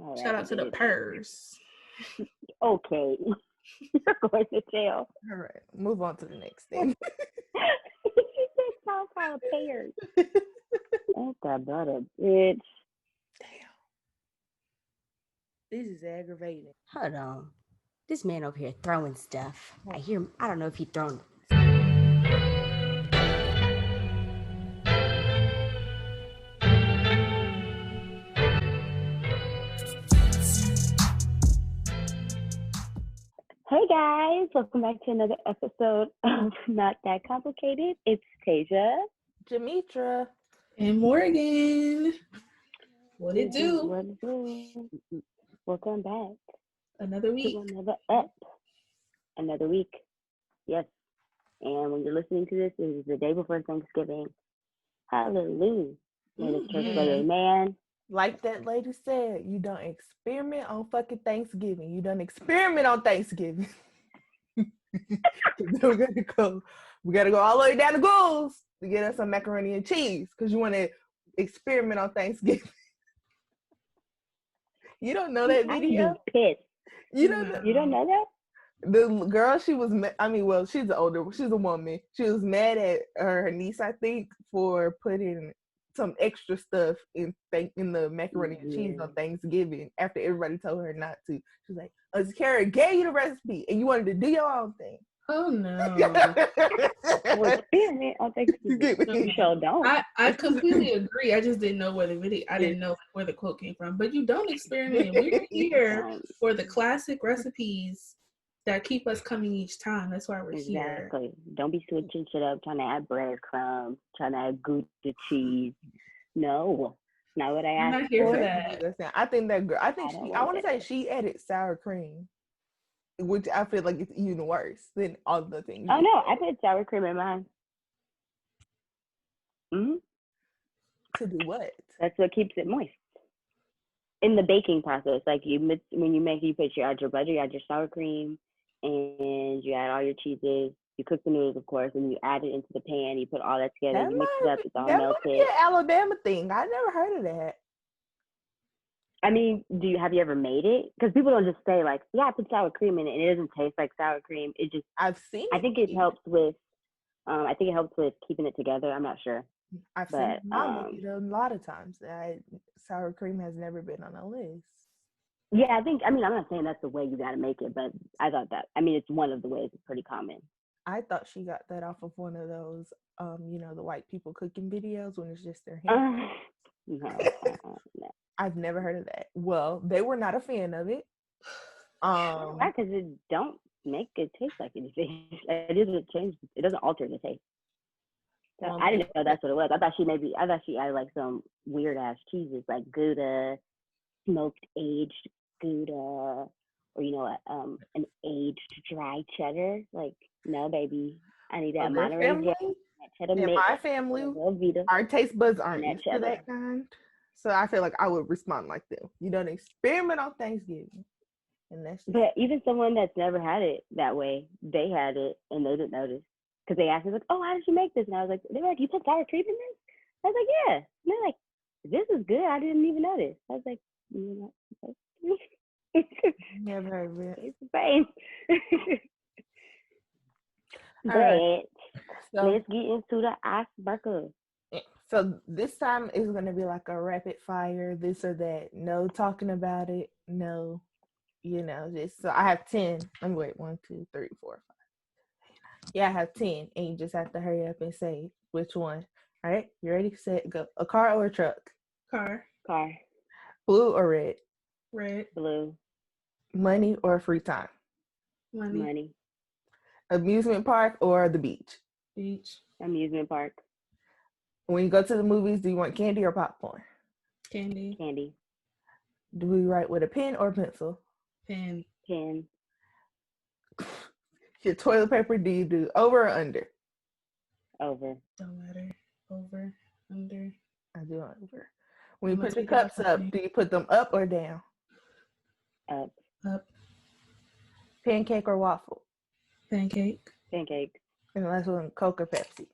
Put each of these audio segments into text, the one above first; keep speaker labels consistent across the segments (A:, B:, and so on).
A: All
B: Shout
A: right,
B: out to the
A: good.
B: purrs.
A: Okay. You're going to jail.
C: All right, move on to the next thing.
A: She said talk about pears. Ain't that about a bitch?
C: Damn. This is aggravating.
D: Hold on. This man over here throwing stuff. I hear him. I don't know if he throwing.
A: Hey guys, welcome back to another episode of Not That Complicated. It's Tasia.
C: Jametra.
B: And Morgan. What it do?
A: What it do? Welcome back
B: Another week.
A: to another week. Yes. And when you're listening to this, it is the day before Thanksgiving. Hallelujah. May the church say amen.
C: Like that lady said, you don't experiment on fucking Thanksgiving. You don't experiment on Thanksgiving. we gotta go all the way down to Goulds to get us some macaroni and cheese because you want to experiment on Thanksgiving. You don't know that video?
A: I'm pissed.
C: You don't know?
A: You don't know that?
C: The girl, she's a woman. She was mad at her niece, I think, for putting some extra stuff in the macaroni and cheese on Thanksgiving after everybody told her not to. She's like, Kara gave you the recipe and you wanted to do your own thing.
B: Oh no.
A: Well, experiment on Thanksgiving. You sure don't.
B: I completely agree. I just didn't know where I didn't know where the quote came from. But you don't experiment. We're here for the classic recipes that keep us coming each time. That's why we're here.
A: Exactly. Don't be switching shit up, trying to add breadcrumbs, trying to add Gouda cheese. No, not what I asked
B: I'm not here
A: for.
B: for that.
C: I think that girl. I want to say she added sour cream, which I feel like it's even worse than all the things.
A: Oh no, I put sour cream in mine.
C: To do what?
A: That's what keeps it moist. In the baking process, like you put your butter, you add your sour cream, and you add all your cheeses. You cook the noodles, of course, and you add it into the pan. You put all that together. You mix it up. It's all melted.
C: That might be an Alabama thing. I never heard of that.
A: I mean, have you ever made it? Because people don't just say like, "Yeah, I put sour cream in it," and it doesn't taste like sour cream. It just.
C: I've seen.
A: I think it helps with. I think it helps with keeping it together. I'm not sure.
C: I've seen Mom make it a lot of times. Sour cream has never been on a list.
A: Yeah, I'm not saying that's the way you got to make it, but I thought that. I mean, it's one of the ways. It's pretty common.
C: I thought she got that off of one of those, the white people cooking videos when it's just their hands.
A: No.
C: I've never heard of that. Well, they were not a fan of it.
A: Why? Because it don't make it taste like anything. It doesn't change. It doesn't alter the taste. So I didn't know that's what it was. I thought she added like some weird ass cheeses like Gouda, smoked aged Gouda, or an aged dry cheddar. Like, no, baby, I need that Monterey cheddar mix.
C: In my family, our taste buds aren't used to that kind. So I feel like I would respond like them. You don't experiment on Thanksgiving.
A: But even someone that's never had it that way, they had it and they didn't notice. Because they asked me, like, "Oh, how did you make this?" And I was like, they were like, "You put sour cream in this?" I was like, "Yeah." And they're like, "This is good. I didn't even notice." I was like,
C: never heard of it.
A: It's the same. But let's get into the icebreaker.
C: So this time is going to be like a rapid fire, this or that. No talking about it. No, just so I have 10. Let me wait. 1, 2, 3, 4, 5. Yeah, I have 10, and you just have to hurry up and say which one. All right, you ready? Set, go. A car or a truck?
B: Car.
C: Blue or red?
B: Red.
A: Blue.
C: Money or free time?
A: Money.
C: Amusement park or the beach?
B: Beach.
A: Amusement park.
C: When you go to the movies, do you want candy or popcorn?
A: Candy.
C: Do we write with a pen or pencil?
B: Pen.
C: Your toilet paper, do you do over or under?
A: Over.
B: Don't matter. Over. Under.
C: I do over. When you put your cups up, do you put them up or down?
A: Up.
C: Pancake or waffle?
B: Pancake.
C: And the last one, Coke or Pepsi?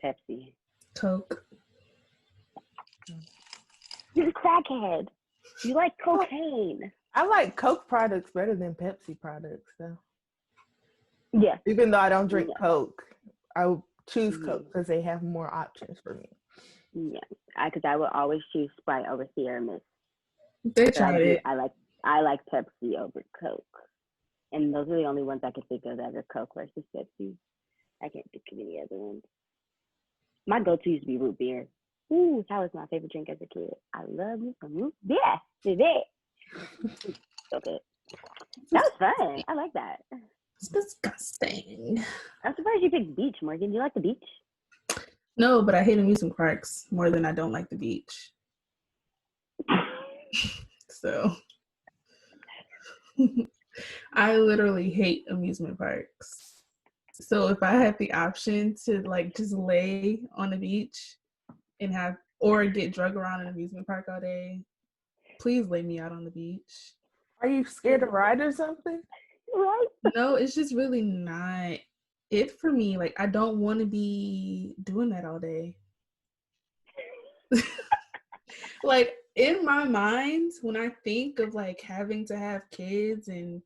A: Pepsi.
B: Coke.
A: You're a crackhead. You like cocaine.
C: I like Coke products better than Pepsi products, though.
A: Yeah.
C: Even though I don't drink Coke, I would choose Coke because they have more options for me.
A: Yeah, because I would always choose Sprite over Sierra Mist.
B: They tried it.
A: I like Pepsi over Coke, and those are the only ones I can think of that are Coke versus Pepsi. I can't think of any other ones. My go-to used to be root beer. Ooh, that was my favorite drink as a kid. I love me some root beer. Okay, that was fun. I like that.
B: It's disgusting.
A: I'm surprised you picked beach, Morgan. Do you like the beach?
B: No, but I hate amusement parks more than I don't like the beach. So I literally hate amusement parks. So if I had the option to like just lay on the beach and have or get drug around an amusement park all day, please lay me out on the beach.
C: Are you scared to ride or something?
A: Right?
B: No, it's just really not it for me. Like I don't want to be doing that all day. Like in my mind, when I think of like having to have kids and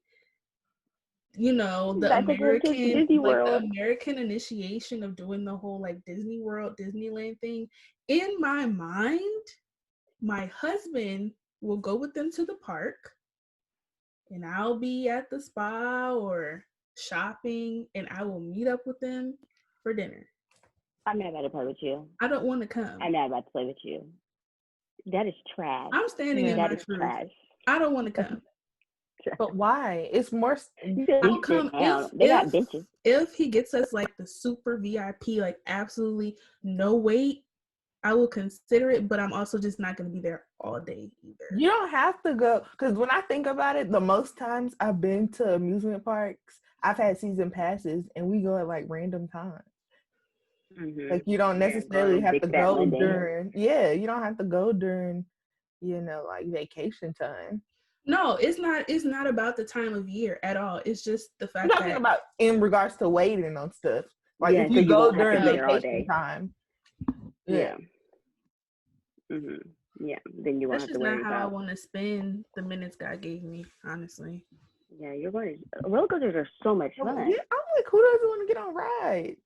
B: you know the American initiation of doing the whole like Disney World, Disneyland thing, in my mind, my husband will go with them to the park and I'll be at the spa or shopping and I will meet up with them for dinner.
A: I'm not about to play with you.
B: I don't want to come.
A: I'm not about to play with you. That is trash.
B: I'm standing in my truth. Trash. I don't want to come.
C: But why? It's more.
B: I'll come if he gets us like the super VIP, like absolutely no wait. I will consider it, but I'm also just not going to be there all day either.
C: You don't have to go, because when I think about it, the most times I've been to amusement parks, I've had season passes, and we go at like random times. Mm-hmm. Like you don't necessarily have to go during. Yeah, you don't have to go during, like vacation time.
B: No, it's not. It's not about the time of year at all. It's just the fact
C: I'm talking about in regards to waiting on stuff. Like if you go during vacation time.
A: Yeah. Mm-hmm. Yeah. Then you won't have to worry about.
B: That's just not how I want to spend the minutes God gave me. Honestly.
A: Yeah, you're going to. Roller coasters are so much fun.
C: Yeah, I'm like, who doesn't want to get on rides?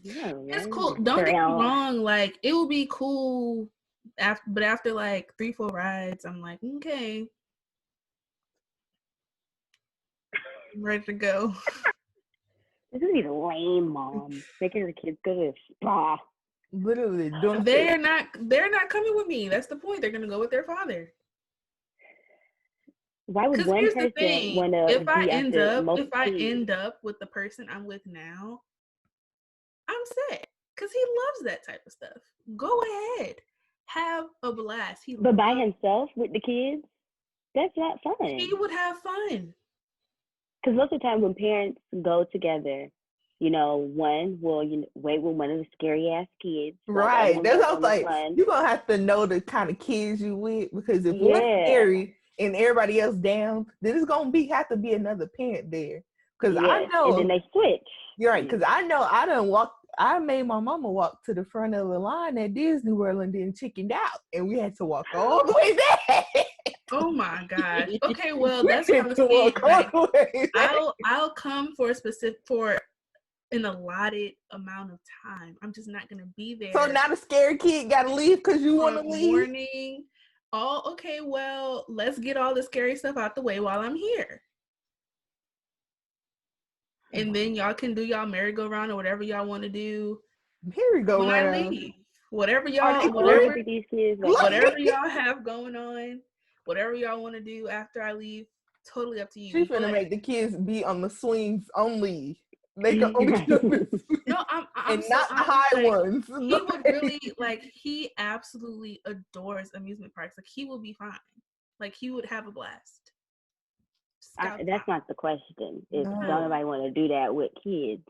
A: Yeah,
B: it's cool. Don't get me wrong. Like it will be cool, after like 3-4 rides, I'm like, okay. I'm ready to go.
A: This is be lame, mom. Making her kids go to a spa.
C: Literally,
B: they're not coming with me. That's the point. They're gonna go with their father.
A: Why would one person want to?
B: If I end up with the person I'm with now, I'm sad because he loves that type of stuff. Go ahead, have a blast.
A: But by himself with the kids, that's not fun.
B: He would have fun.
A: Because most of the time when parents go together, one will wait with one of the scary ass kids.
C: Right. That's what I was like. You're going to have to know the kind of kids you with, because if one's scary and everybody else down, then it's going to have to be another parent there. Because I know.
A: And then they switch.
C: You're right. Because I know I made my mama walk to the front of the line at Disney World and then chickened out. And we had to walk all the way back.
B: Oh my gosh. Okay, well that's what I'm saying. Like, I'll come for an allotted amount of time. I'm just not gonna be there.
C: So now the scared kid gotta leave because you want to leave.
B: Morning. Okay, well, let's get all the scary stuff out the way while I'm here. And then y'all can do y'all merry-go-round or whatever y'all want to do.
C: Merry-go-round.
B: Whatever y'all have going on. Whatever y'all want to do after I leave, totally up to you.
C: She's gonna make the kids be on the swings only. They can only
B: no, I'm
C: and so, not the high ones.
B: He would really he absolutely adores amusement parks. Like he will be fine. Like he would have a blast.
A: That's not the question. If don't nobody want to do that with kids,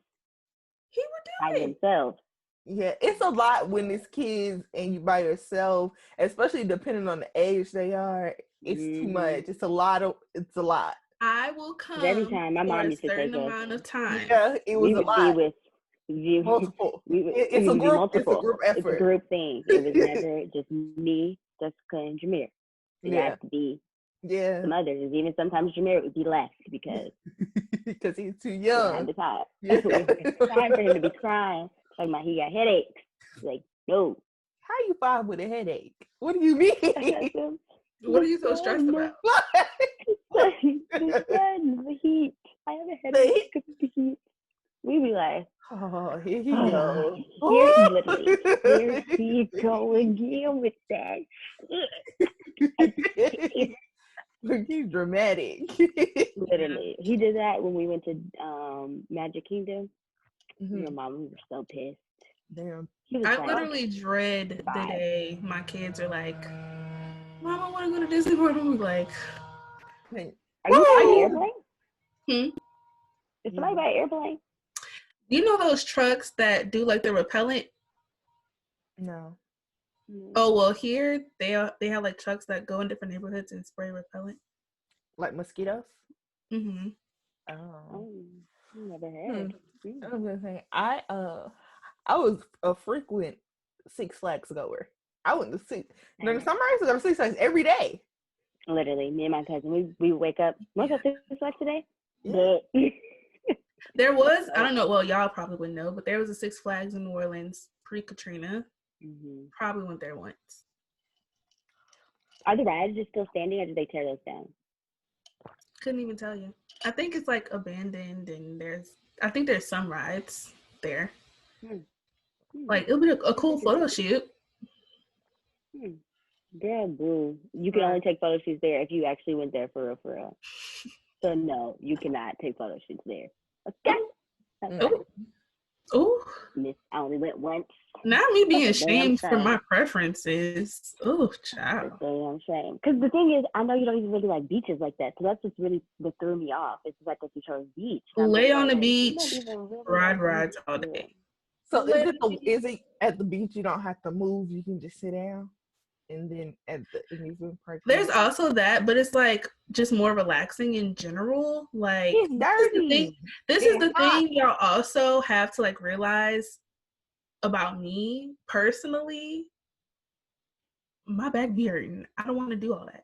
B: he would do
A: by themselves.
C: Yeah, it's a lot when it's kids and you by yourself, especially depending on the age they are. It's too much. It's a lot.
B: I will come
A: every time my mom used to
B: take a certain amount of time.
C: Yeah, it was a lot. Multiple. It's a group. It's a group effort.
A: It's a group thing. It was never just me, Jessica, and Jametra. It has to be some others. Even sometimes Jametra would be left because
C: he's too
A: we
C: young.
A: had the time.
C: Yeah.
A: We had time for him to be crying, talking about he got headaches. Like, no.
C: How you 5 with a headache? What do you mean?
B: What are you so stressed about?
A: The heat. I have a headache because of the heat. We be like,
C: oh, here he goes.
A: Here he go again with that shit.
C: Look, he's dramatic.
A: Literally. He did that when we went to Magic Kingdom.
C: Mm-hmm.
A: Your mom was so pissed.
C: Damn.
B: I literally dread the day my kids are like, Mom, I want to go to Disney World. I'm like,
A: are you by airplane? Is somebody by airplane?
B: You know those trucks that do like the repellent?
C: No.
B: Oh well, here they have like trucks that go in different neighborhoods and spray repellent.
C: Like mosquitoes?
B: Mm-hmm.
C: Oh.
A: Never heard.
C: I was gonna say I was a frequent Six Flags goer. I went to Six. During the summer, I used to go to Six Flags every day.
A: Literally, me and my cousin, we wake up. What's that Six Flags today?
C: Yeah.
B: There was, I don't know, well, y'all probably wouldn't know, but there was a Six Flags in New Orleans pre-Katrina. Mm-hmm. Probably went there once.
A: Are the rides just still standing or did they tear those down?
B: Couldn't even tell you. I think it's like abandoned and I think there's some rides there. Like, it'll be a cool photo shoot.
A: Girl, boo. You can only take photo shoots there if you actually went there for real. So no, you cannot take photo shoots there. Okay.
B: Oh.
A: I only went once.
B: Not me being shamed for my preferences. Oh, child.
A: Damn shame. Because the thing is, I know you don't even really like beaches like that. So that's just really what threw me off. It's like that you chose beach.
B: Lay on the beach, ride rides all day.
C: So is it at the beach you don't have to move, you can just sit down? And then at the amusement park,
B: there's also that, but it's like just more relaxing in general. Like,
A: it's dirty.
B: This is the thing y'all also have to like realize about me personally. My back be hurting. I don't want to do all that.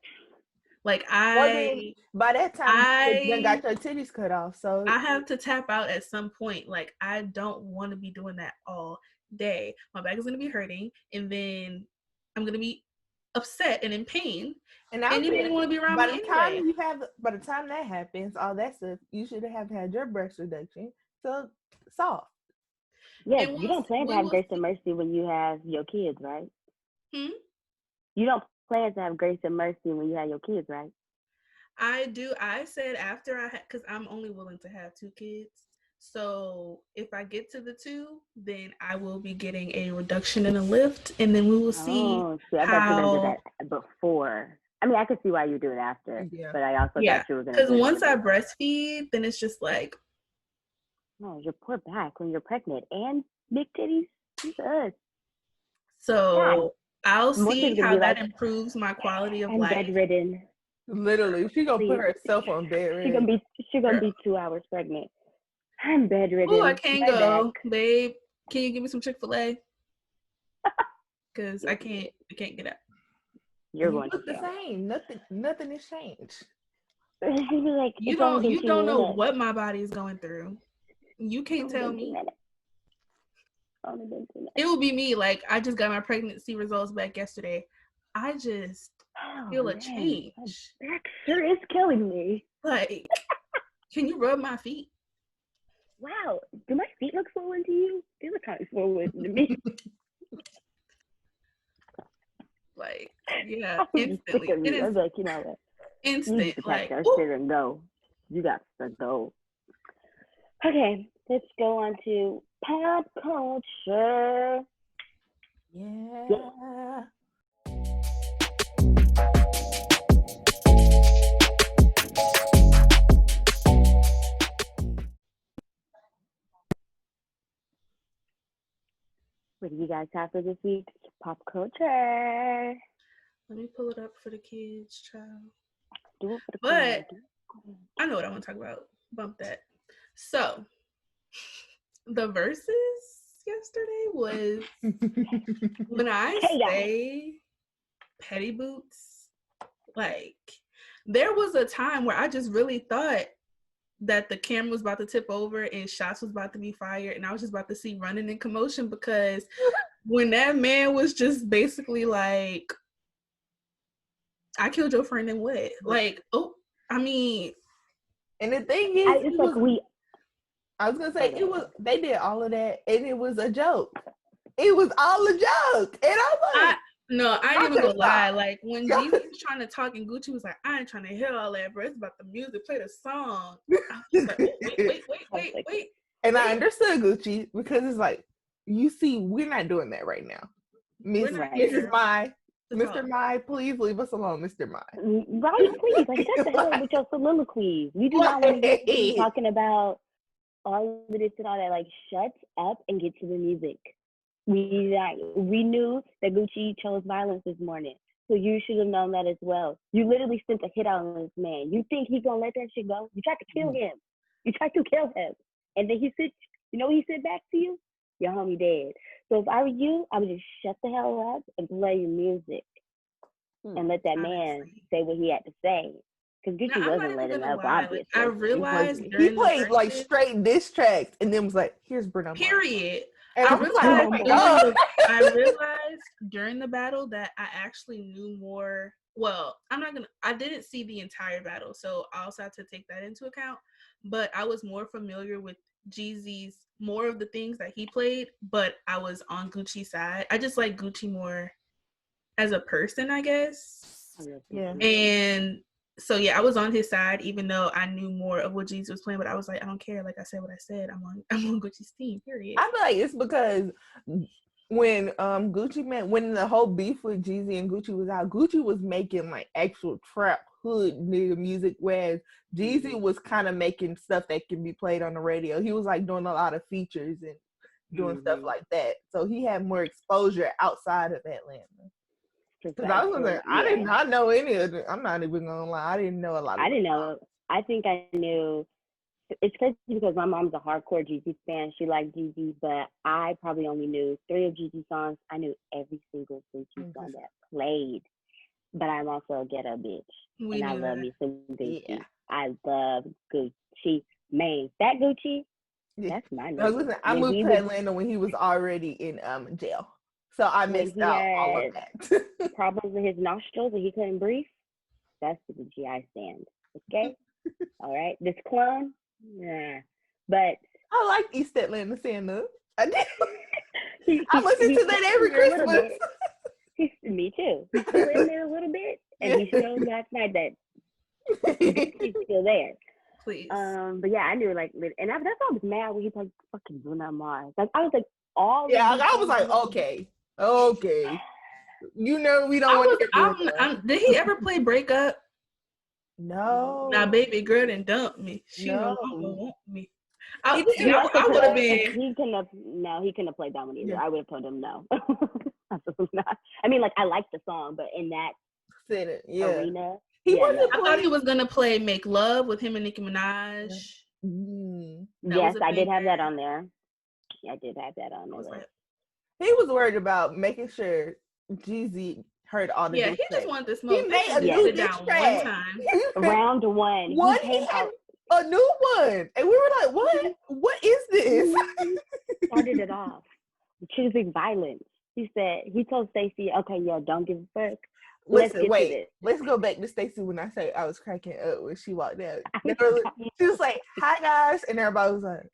B: Like
C: by that time you got your titties cut off, so
B: I have to tap out at some point. Like, I don't want to be doing that all day. My back is gonna be hurting, and then I'm gonna be upset and in pain, and you didn't want to be around me anyway.
C: By the time that happens, all that stuff, you should have had your breast reduction. So soft.
A: Yeah, you don't plan to have grace and mercy when you have your kids, right? You don't plan to have grace and mercy when you have your kids, right?
B: I do. I said after I had, because I'm only willing to have 2 kids. So if I get to the 2, then I will be getting a reduction in a lift, and then we will see.
A: I thought you were gonna do that before. I mean, I could see why you do it after, but I also thought you were gonna.
B: Because once I breastfeed, then it's just like,
A: oh, your poor back when you're pregnant and big titties. Jesus.
B: So I'll see how that improves my quality of life.
A: I'm bedridden.
C: Literally, she gonna put herself on bed.
A: She gonna be 2 hours pregnant. I'm bedridden.
B: Oh, I can't go, babe. Can you give me some Chick-fil-A? Because I can't get up.
C: You're going to the same. Nothing has changed.
A: Like,
B: you don't know what my body is going through. You can't tell me. It will be me. Like, I just got my pregnancy results back yesterday. I just feel a change.
A: That sure is killing me.
B: Like, can you rub my feet?
A: Wow, do my feet look swollen to you? They look kind of swollen to me.
B: Like, yeah, instantly.
A: I was like, you know what?
B: Instant.
A: You like, shit and go. You got to go. Okay, let's go on to pop culture.
C: Yeah.
A: What do you guys have for this week's pop culture?
B: Let me pull it up for the kids, child.
A: Do it for the
B: But I know what I want to talk about. Bump that. So, the verses yesterday was when I say Petty Boots Like, there was a time where I just really thought that the camera was about to tip over and shots was about to be fired, and I was just about to see running and commotion, because when that man was just basically like, I killed your friend and what? Like, oh, I mean,
C: and the thing is, I was gonna say they did all of that and it was a joke. It was all a joke. And I'm like,
B: no, I ain't even gonna lie. Like, when Jeezy was trying to talk and Gucci was like, I ain't trying to hear all that, bro. It's about the music. Play the song. I was like, oh, wait.
C: And I understood Gucci, because it's like, you see, we're not doing that right now. Mr. Mai, please leave us alone, Mr. Mai.
A: Right, please. Like, shut the hell up with your soliloquies. We do not want to hear you talking about all of this and all that. Like, shut up and get to the music. We knew that Gucci chose violence this morning, so you should have known that as well. You literally sent a hit out on this man. You think he's gonna let that shit go? You tried to kill him. And then he said, you know what he said back to you? Your homie dead. So if I were you, I would just shut the hell up and play your music and let that man say what he had to say. Because Gucci wasn't letting up, obviously.
B: I realized
C: he played like straight diss tracks and then was like, here's Bruno.
B: Period.
C: And
B: I realized during the battle that I actually knew more. Well, I didn't see the entire battle, so I also have to take that into account. But I was more familiar with Jeezy's more of the things that he played, but I was on Gucci's side. I just like Gucci more as a person, I guess.
C: Yeah.
B: And so yeah, I was on his side, even though I knew more of what Jeezy was playing. But I was like, I don't care. Like, I said what I said. I'm on Gucci's team. Period.
C: I feel like it's because when when the whole beef with Jeezy and Gucci was out, Gucci was making like actual trap hood nigga music, whereas Jeezy was kind of making stuff that can be played on the radio. He was like doing a lot of features and doing stuff like that, so he had more exposure outside of Atlanta. Because I was like, I did not know any of it. I'm not even gonna lie, I didn't know a lot of
A: I didn't know. I think I knew. It's crazy because my mom's a hardcore Jeezy fan. She liked Jeezy, but I probably only knew 3 of Jeezy songs. I knew every single Gucci song that played. But I'm also a ghetto bitch. I love me some Gucci. Yeah. I love Gucci. Man, that Gucci, that's my name.
C: I moved to Atlanta when he was already in jail. So I missed out all of that.
A: Problems with his nostrils and he couldn't breathe. That's the Gucci I stand. Okay? All right. This clone, yeah. But
C: I like East Atlanta Santa. I did. I listen to that every Christmas.
A: Me too. He's still in there a little bit, and he showed last night that he's still there.
B: Please.
A: But yeah, I knew that's why I was mad when he played fucking Bruno Mars. Like, I was like,
C: I was like, okay. You know, we don't want
B: to. Did he ever play Break Up?
C: No.
B: Now, baby girl done dumped me. She don't want me. I would have been.
A: He couldn't have played that one either. Yeah. I would have told him no. Absolutely not. I mean, like, I like the song, but in that arena,
B: I thought he was gonna play "Make Love" with him and Nicki Minaj.
A: Yes, I did have that on there. Yeah, I did have that on there.
C: He was worried about making sure Jeezy heard all the.
B: Yeah, he just wanted to smoke.
C: He made a new diss track.
A: One time. Round one.
C: He had a new one, and we were like, "What? What is this?"
A: Started it off. Choosing violence. He told Stacey, "Okay, yeah, don't give a fuck." Let's go back to Stacey when I say I was cracking up when she walked out. She was like, "Hi guys," and everybody was like.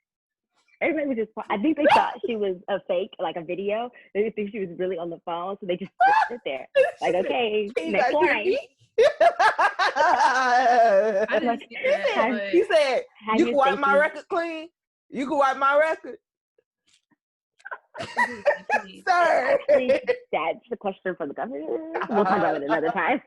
A: Everybody was just. I think they thought she was a fake, like a video. They didn't think she was really on the phone, so they just sit there, like, okay, next line.
C: He said, "You can wipe my record clean. You can wipe my record."
A: Sir, actually, that's the question for the governor. We'll talk about it another time.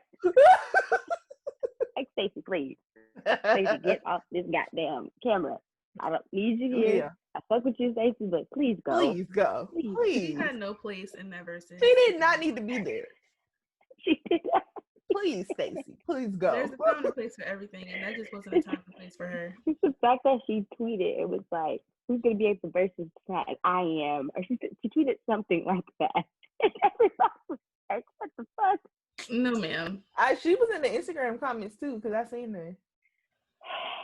A: Like, Stacey, please, Stacey, get off this goddamn camera. I don't need you here. Yeah. I fuck with you, Stacey, but please go.
C: Please go. Please.
B: She had no place in that verse.
C: She did not need to be there.
A: She did not.
C: Please, Stacey. Please go.
B: There's a time and a place for everything, and that just wasn't a time and place for her.
A: The fact that she tweeted, it was like, who's going to be at the versus tag? I am. Or she tweeted something like that. And everybody was like, what the fuck?
B: No, ma'am.
C: She was in the Instagram comments too, because I seen her.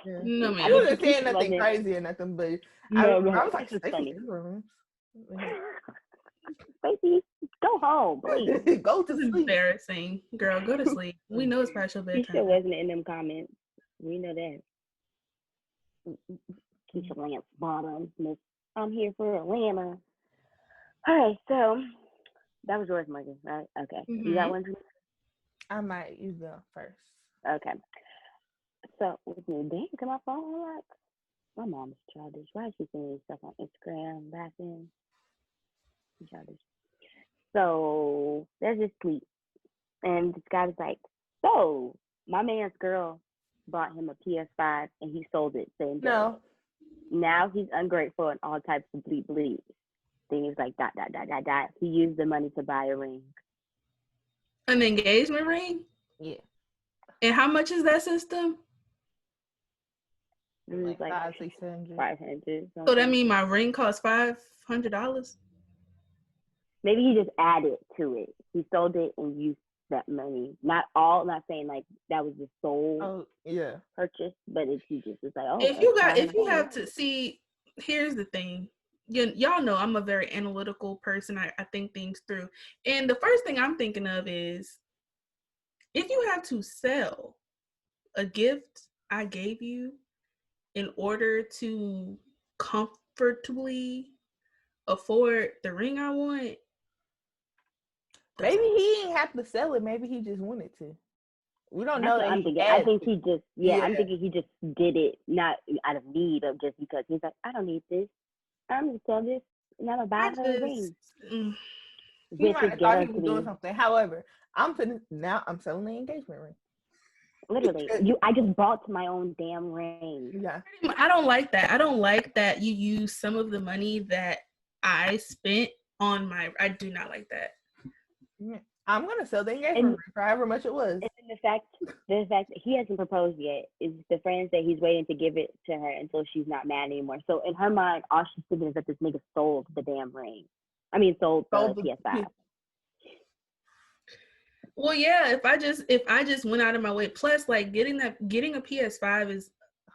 C: Yeah.
B: No,
C: She
B: ma'am.
C: wasn't saying nothing crazy or nothing, but I was like, Stacey Abrams.
A: Stacey, go home, please.
C: Go
B: It's
C: to sleep.
B: embarrassing. Girl, go to sleep. We know it's past your
A: She
B: bedtime.
A: still wasn't in them comments. We know that. Keisha Lance Bottom. I'm here for Atlanta. All right, so that was yours, Morgan, right? Okay.
B: Mm-hmm.
A: You got one?
C: I might. You go first.
A: Okay. So with me, damn, come my phone like my mom's childish. Why is she sending stuff on Instagram back in? Childish. So there's this tweet, and this guy was like, "So my man's girl bought him a PS5, and he sold it same day.
C: No.
A: Now he's ungrateful and all types of bleep bleep. Things like dot dot dot dot dot. He used the money to buy a ring.
B: An engagement ring?
C: Yeah.
B: And how much is that system?
A: It was like
C: 600.
A: 500.
B: So that means my ring costs $500?
A: Maybe he just added to it. He sold it and used that money. Not saying like that was the sole purchase, but he just was like, oh.
B: If you have to see, here's the thing. Y'all know I'm a very analytical person. I think things through. And the first thing I'm thinking of is if you have to sell a gift I gave you in order to comfortably afford the ring I want.
C: Maybe he didn't have to sell it. Maybe he just wanted to. We don't know.
A: I'm thinking. I think he just, I'm thinking he just did it not out of need, of just because he's like, I don't need this. I'm gonna sell this and I'm gonna buy her a ring.
C: He might have thought he was doing something. However, I'm selling the engagement ring.
A: Literally, I just bought my own damn ring.
C: Yeah.
B: I don't like that. I don't like that you use some of the money that I spent on my. I do not like that.
C: I'm gonna sell the engagement ring for however much it was.
A: And the fact that he hasn't proposed yet is the friend that he's waiting to give it to her until she's not mad anymore. So in her mind, all she's thinking is that this nigga sold the damn ring. I mean, sold the PS5.
B: Well, yeah. If I just went out of my way, plus like getting a PS5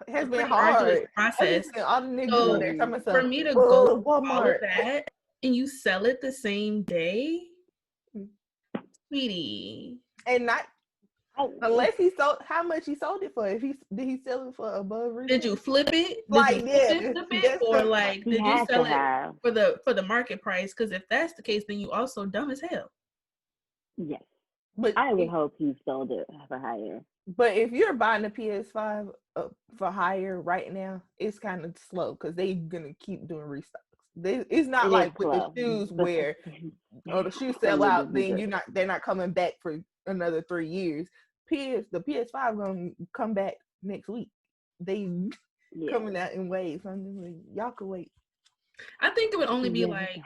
C: has been hard
B: process.
C: All the niggas there talking
B: for me to go Walmart, all of that and you sell it the same day, sweetie,
C: and not unless he sold how much he sold it for. Did he sell it for above retail?
B: Did you flip it?
C: Like
B: or like did you sell it for the market price? Because if that's the case, then you also dumb as hell.
A: Yes, but I would hope he sold it for higher.
C: But if you're buying a PS5 for higher right now, it's kind of slow because they're gonna keep doing restocks. It's not like with the shoes where the shoes sell out, then they're not coming back for another 3 years. The PS5 gonna come back next week. They coming out in waves. I'm just like, y'all can wait.
B: I think it would only be like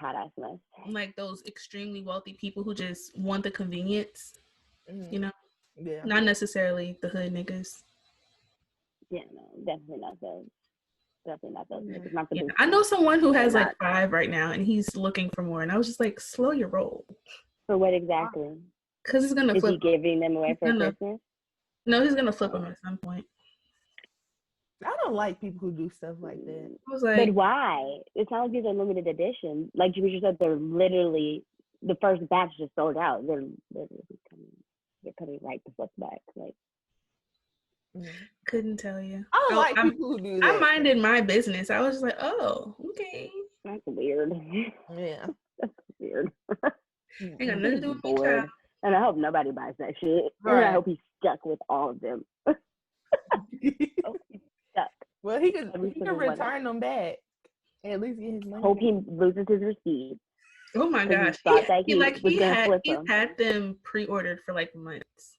B: those extremely wealthy people who just want the convenience, you know.
C: Yeah.
B: Not necessarily the hood niggas.
A: Yeah, no, definitely not those. Definitely not those niggas. Not the
B: I know someone who has like 5 right now, and he's looking for more. And I was just like, slow your roll.
A: For what exactly?
B: Because he's gonna flip.
A: Is he giving them away for Christmas?
B: No, he's gonna flip them at some point.
C: I don't like people who do stuff like that.
B: I was like,
A: but why? It's not like these are limited edition. Like you just said, they're literally the first batch just sold out. They're coming right the fuck back. Like,
B: couldn't tell you.
C: I don't like people who do that.
B: I minded my business. I was just like, oh, okay.
A: That's weird.
C: Yeah,
A: that's weird.
B: Ain't got nothing to do with me, child.
A: And I hope nobody buys that shit.
C: Right.
A: And I hope he's stuck with all of them. Stuck.
C: Well, he could return them back. At least get his money.
A: Hope he loses his receipt.
B: Oh my gosh! He had them pre-ordered for like months.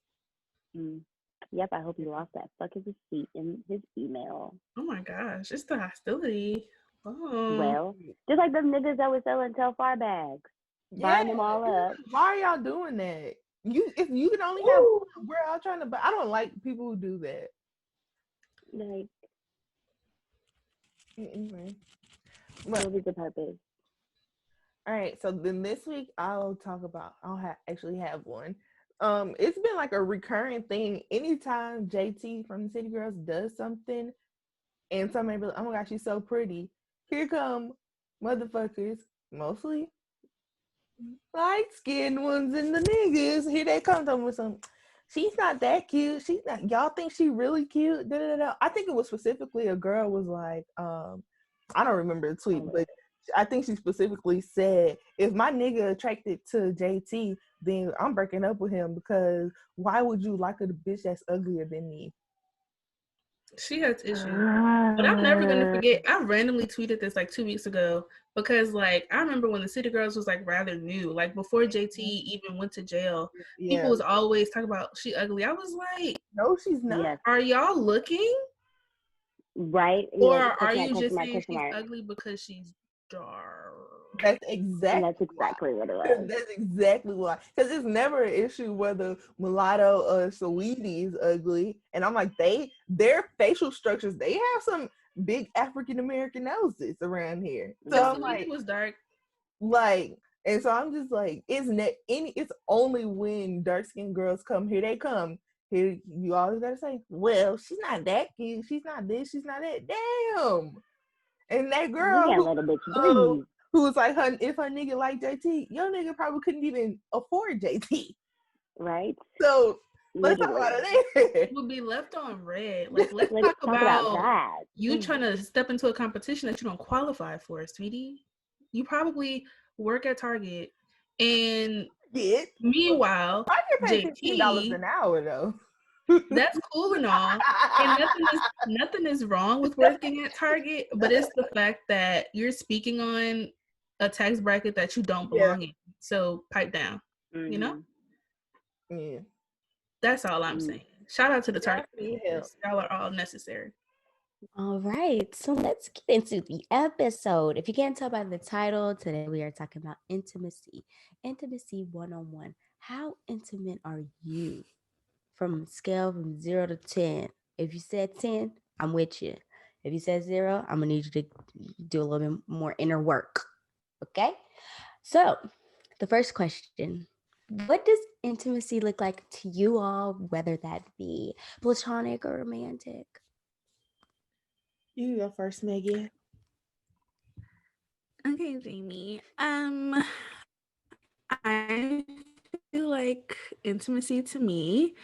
A: Yep, I hope he lost that fucking receipt in his email.
B: Oh my gosh, it's the hostility. Oh.
A: Well, just like them niggas that were selling Telfar bags, buying them all up.
C: Why are y'all doing that? If you can only have one, we're all trying to. But I don't like people who do that.
A: Like,
C: what
A: is the purpose?
C: All right, so then this week I'll actually have one. it's been like a recurring thing. Anytime JT from the City Girls does something, and somebody be like, "Oh my gosh, she's so pretty," here come motherfuckers, mostly light skinned ones and the niggas. Here they come to them with some. She's not that cute. She's not. Y'all think she really cute? Da, da, da, da. I think it was specifically a girl was like, I don't remember the tweet, but I think she specifically said, if my nigga attracted to JT, then I'm breaking up with him because why would you like a bitch that's uglier than me?
B: She has issues. But I'm never going to forget, I randomly tweeted this like 2 weeks ago because like I remember when the City Girls was like rather new, like before JT even went to jail, people was always talking about she ugly. I was like,
C: no, she's not.
A: Yes.
B: Are y'all looking?
A: Right?
B: Or are you just saying she's ugly because she's dark?
C: That's exactly
A: what it was.
C: That's exactly why. Because it's never an issue whether mulatto or Saweetie is ugly. And I'm like, their facial structures, they have some big African American noses around here. So I'm like,
B: was dark.
C: Like, and so I'm just like, it's only when dark skinned girls come, here they come. Here you always gotta say, well, she's not that cute, she's not this, she's not that. Damn. And that girl who was like, if her nigga like JT, your nigga probably couldn't even afford JT.
A: Right.
C: So let's talk about it.
B: Would be left on red. Like let's talk about that. You trying to step into a competition that you don't qualify for, sweetie. You probably work at Target, and meanwhile,
C: $15 an hour though.
B: That's cool and all, and nothing is wrong with working at Target, but it's the fact that you're speaking on a tax bracket that you don't belong in. So pipe down, you know.
C: Yeah,
B: that's all I'm saying. Shout out to the Target. Y'all are all necessary.
D: All right, so let's get into the episode. If you can't tell by the title, today we are talking about intimacy. Intimacy one-on-one. How intimate are you? From scale from 0 to 10. If you said 10, I'm with you. If you said 0, I'm gonna need you to do a little bit more inner work. Okay? So, the first question. What does intimacy look like to you all, whether that be platonic or romantic?
C: You go first, Megan.
B: Okay, Jamie. I feel like intimacy to me,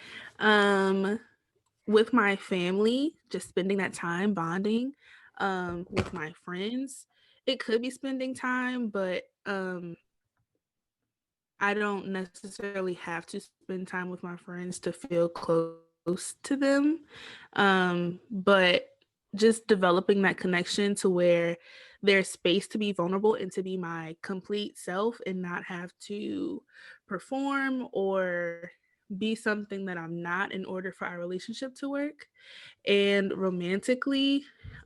B: with my family, just spending that time bonding, with my friends. It could be spending time, but I don't necessarily have to spend time with my friends to feel close to them. But just developing that connection to where there's space to be vulnerable and to be my complete self and not have to perform or be something that I'm not in order for our relationship to work. And romantically,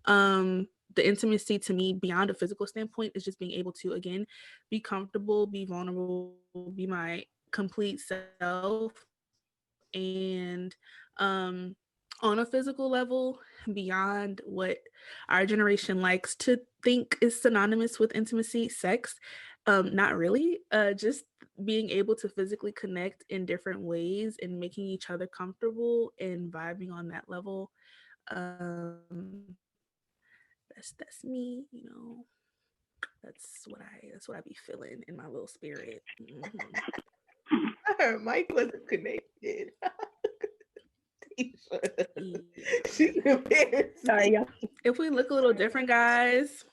B: the intimacy to me beyond a physical standpoint is just being able to, again, be comfortable, be vulnerable, be my complete self. And on a physical level, beyond what our generation likes to think is synonymous with intimacy, sex, not really. Just being able to physically connect in different ways and making each other comfortable and vibing on that level. That's me, you know. That's what I be feeling in my little spirit. Mm-hmm.
C: Her mic wasn't connected.
B: She's embarrassed. Sorry, y'all. If we look a little different, guys,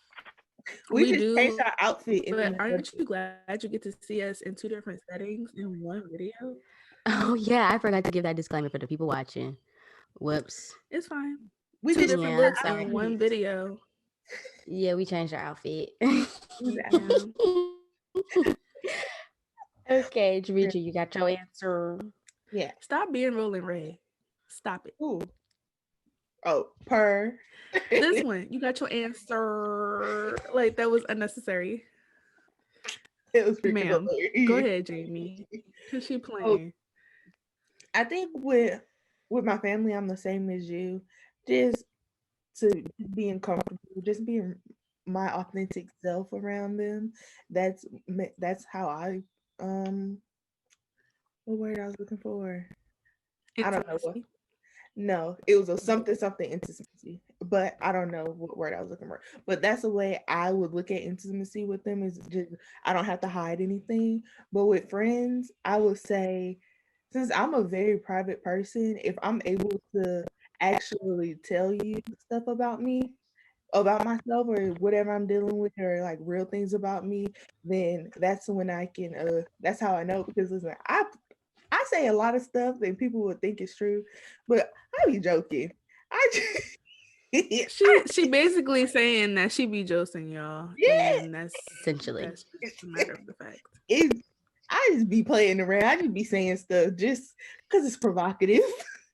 C: we just changed our outfit.
B: But aren't you glad you get to see us in 2 different settings in one video?
D: Oh yeah, I forgot to give that disclaimer for the people watching. Whoops.
B: It's fine. We 2 different looks in one video.
D: Yeah, we changed our outfit. Okay, Jametra, you got your answer.
C: Yeah.
B: Stop being Rolling Ray. Stop it.
C: Ooh. Oh, per.
B: This one, you got your answer. Like, that was unnecessary.
C: It was
B: ma'am. Go ahead, Jamie. Because she playing.
C: I think with my family, I'm the same as you. Just to being comfortable, just being my authentic self around them. That's how I what word I was looking for? I don't know what.
B: Intimacy.
C: No, it was a something intimacy, but I don't know what word I was looking for. But that's the way I would look at intimacy with them, is just I don't have to hide anything. But with friends, I would say, since I'm a very private person, if I'm able to actually tell you stuff about me, about myself, or whatever I'm dealing with, or like real things about me, then that's when I can that's how I know. Because listen, I say a lot of stuff that people would think is true, but I be joking. I just,
B: She basically saying that she be joking, y'all,
C: yeah,
B: and
D: Essentially.
B: that's just a matter of the fact.
C: it, I just be playing around. I just be saying stuff just because it's provocative,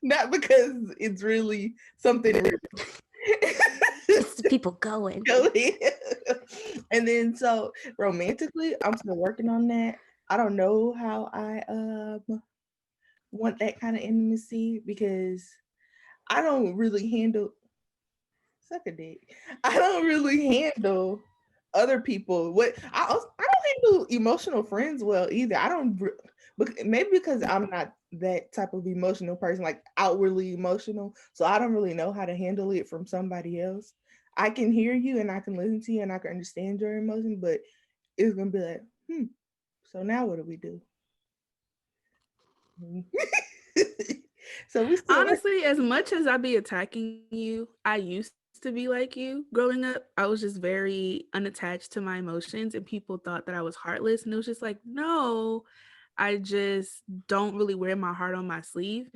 C: not because it's really something real.
D: It's the people going.
C: Go ahead. And then so romantically, I'm still working on that. I don't know how I want that kind of intimacy, because I don't really handle suck a dick. I don't really handle other people. I don't handle emotional friends well either. I don't maybe because I'm not that type of emotional person, like outwardly emotional. So I don't really know how to handle it from somebody else. I can hear you and I can listen to you and I can understand your emotion, but it's gonna be like, so now what do we do? So we still
B: Honestly, as much as I be attacking you, I used to be like you growing up. I was just very unattached to my emotions, and people thought that I was heartless. And it was just like, no, I just don't really wear my heart on my sleeve.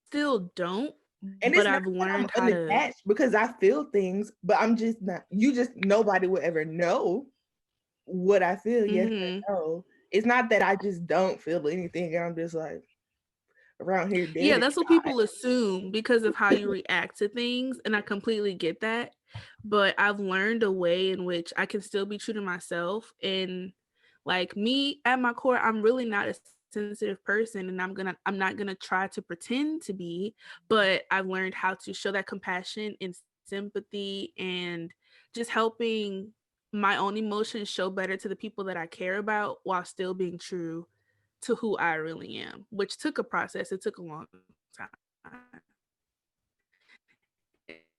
B: Still don't,
C: and
B: but
C: it's not
B: I've
C: that I'm
B: learned how to.
C: unattached, because I feel things, but I'm just not. You just nobody will ever know what I feel. Yes
B: Mhm.
C: or no. It's not that I just don't feel anything, and I'm just like around here
B: Yeah,
C: dead
B: that's what people assume because of how you react to things. And I completely get that. But I've learned a way in which I can still be true to myself. And like me at my core, I'm really not a sensitive person, and I'm not gonna try to pretend to be, but I've learned how to show that compassion and sympathy and just helping my own emotions show better to the people that I care about while still being true to who I really am, which took a process. It took a long time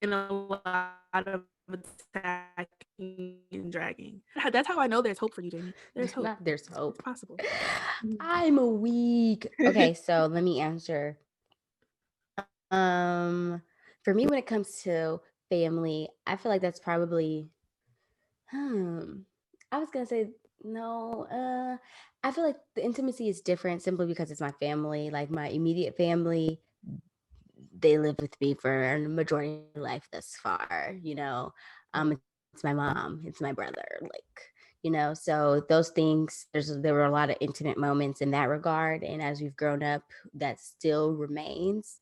B: and a lot of attacking and dragging. That's how I know there's hope for you, Jamie. There's hope.
D: There's hope.
B: It's possible.
D: I'm weak. Okay, so let me answer. For me, when it comes to family, I feel like that's probably I was gonna say no. I feel like the intimacy is different simply because it's my family. Like my immediate family, they live with me for the majority of life thus far. It's my mom, it's my brother, so those things. There were a lot of intimate moments in that regard, and as we've grown up, that still remains.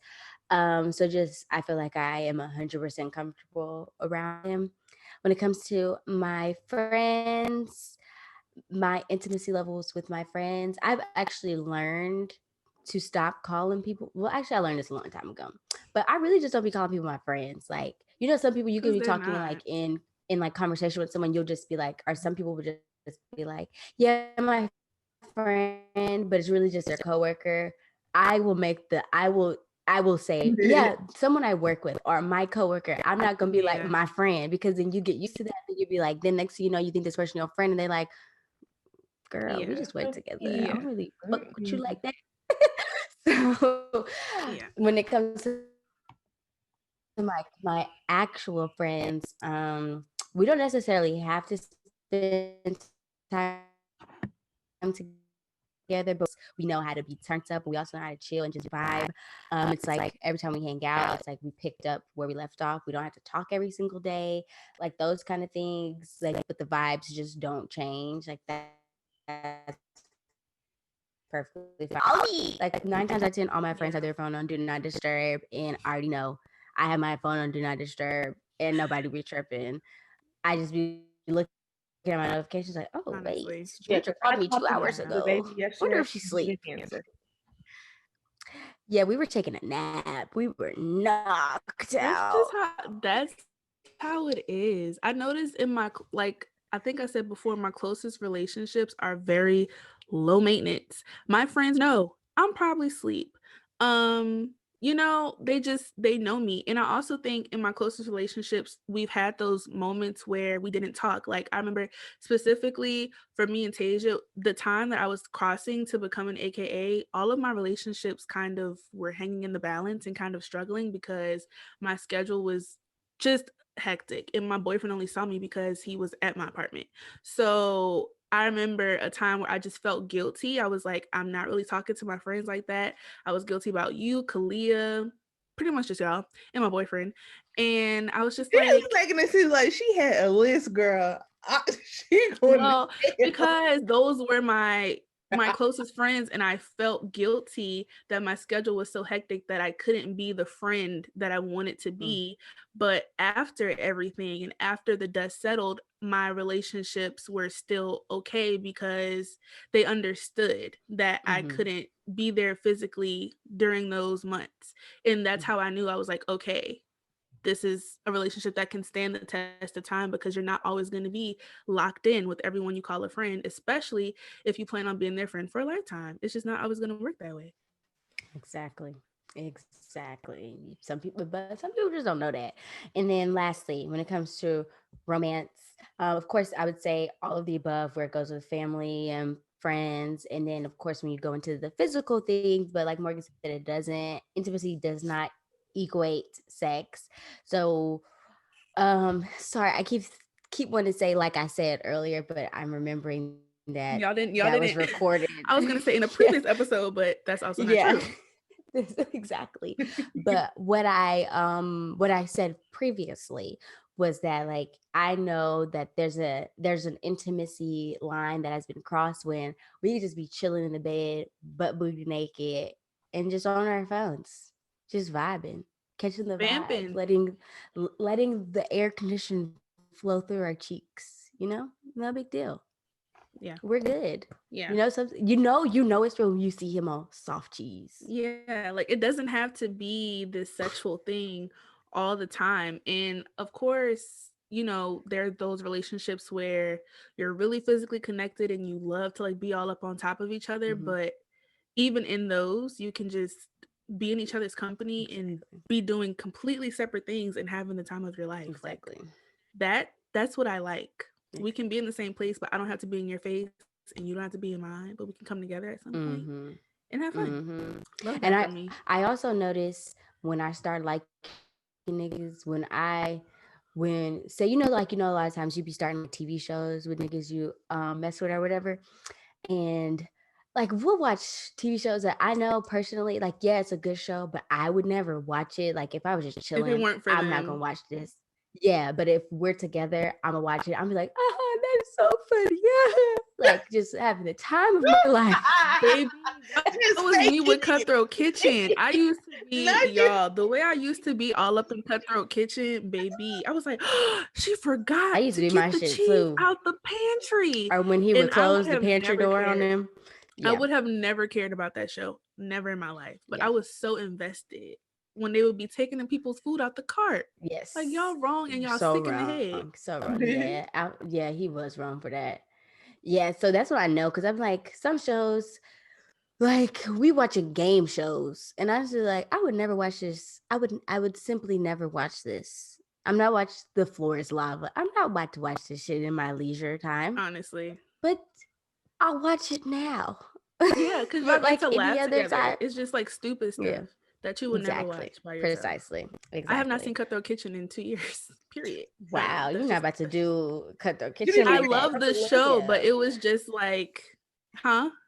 D: So just I feel like I am 100% comfortable around him. When it comes to my friends, my intimacy levels with my friends, I've actually learned to stop calling people. Well, actually, I learned this a long time ago, but I really just don't be calling people my friends. Like, some people you could
B: Because
D: be
B: they're
D: talking
B: not.
D: like in like conversation with someone, you'll just be like, or some people would just be like, yeah, my friend, but it's really just their coworker. I will say, yeah, someone I work with or my coworker. I'm not gonna be like
B: Yeah.
D: my friend, because then you get used to that. Then you'll be like, then next thing you know, you think this person your friend, and they're like, girl, we
B: Yeah.
D: just work together. I
B: Yeah.
D: don't really fuck with you like that. So
B: Yeah.
D: when it comes to my actual friends, we don't necessarily have to spend time together, but we know how to be turned up. We also know how to chill and just vibe. It's like every time we hang out, it's like we picked up where we left off. We don't have to talk every single day, like those kind of things. Like, but the vibes just don't change. Like that's perfectly fine. Like 9 times out of 10, all my friends have their phone on do not disturb, and I already know I have my phone on do not disturb, and nobody be tripping. I just be looking at my notifications like, oh wait,
B: Honestly.
C: Yeah,
D: Jametra
C: because
D: called
C: I
D: me two
C: talked
D: hours
C: to the
B: Yeah.
C: baby
D: ago. Wonder
C: yesterday.
D: if she's
C: She
D: asleep.
C: didn't answer.
D: Yeah, we were taking a nap. We were knocked out.
B: That's how it is. I noticed in my like I think I said before, my closest relationships are very low maintenance. My friends know I'm probably asleep. You know, they know me. And I also think in my closest relationships, we've had those moments where we didn't talk. Like I remember specifically for me and Tasia, the time that I was crossing to become an AKA, all of my relationships kind of were hanging in the balance and kind of struggling because my schedule was just hectic. And my boyfriend only saw me because he was at my apartment. So I remember a time where I just felt guilty. I was like, I'm not really talking to my friends like that. I was guilty about you, Kalia, pretty much just y'all, and my boyfriend. And I was just like,
C: making it seem like she had a list, girl.
B: well, because those were my closest friends, and I felt guilty that my schedule was so hectic that I couldn't be the friend that I wanted to be. But after everything and after the dust settled, my relationships were still okay because they understood that I couldn't be there physically during those months. And that's how I knew. I was like, okay, this is a relationship that can stand the test of time because you're not always going to be locked in with everyone you call a friend, especially if you plan on being their friend for a lifetime. It's just not always going to work that way.
D: Exactly. But some people just don't know that. And then lastly, when it comes to romance, of course, I would say all of the above, where it goes with family and friends. And then, of course, when you go into the physical things, but like Morgan said, intimacy does not equate sex. So, sorry, I keep wanting to say, like I said earlier, but I'm remembering that
B: y'all didn't
D: was recorded.
B: I was going to say in a previous episode, but that's also not true.
D: Exactly. But what I said previously was that, like, I know that there's an intimacy line that has been crossed when we could just be chilling in the bed, butt booty naked, and just on our phones, just vibing, catching the vibe, letting the air condition flow through our cheeks. No big deal.
B: Yeah,
D: we're good.
B: Yeah,
D: something. It's real when you see him on soft cheese.
B: Yeah, like it doesn't have to be this sexual thing all the time. And of course, there are those relationships where you're really physically connected and you love to like be all up on top of each other. But even in those, you can just be in each other's company and be doing completely separate things and having the time of your life.
D: Exactly.
B: Like that's what I like. We can be in the same place, but I don't have to be in your face and you don't have to be in mine, but we can come together at some point and have fun. Love that for me.
D: I also notice when I start liking niggas, when say, a lot of times you be starting like TV shows with niggas you mess with or whatever, and like we'll watch TV shows that I know personally, like, yeah, it's a good show, but I would never watch it. Like if I was just chilling,
B: if it weren't for
D: I'm not gonna watch this. Yeah, but if we're together, I'm gonna watch it. I'm be like, oh, that's so funny. Yeah. Like just having the time of my life.
B: Baby, that was me with Cutthroat Kitchen. I used to be, y'all, the way I used to be all up in Cutthroat Kitchen, baby. I used she forgot
D: to
B: get
D: my
B: the
D: shit
B: cheese
D: too.
B: out the pantry.
D: Or when he would close the pantry door on him.
B: Yeah. I would have never cared about that show. Never in my life. But I was so invested when they would be taking the people's food out the cart.
D: Yes.
B: Like y'all wrong and y'all
D: so
B: sick
D: wrong.
B: in the head.
D: So wrong. Yeah, he was wrong for that. Yeah, so that's what I know, because I'm like, some shows, like we watching game shows, and I was like, I would never watch this. I would simply never watch this. I'm not watch The Floor is Lava. I'm not about to watch this shit in my leisure time.
B: Honestly.
D: But I'll watch it now.
B: Yeah, because y'all
D: like
B: get to laugh together.
D: Time,
B: it's just like stupid stuff that you would never watch by yourself.
D: Precisely.
B: I have not seen Cutthroat Kitchen in 2 years. Period.
D: Wow, you're not about to do Cutthroat Kitchen.
B: I love the show, but it was just like,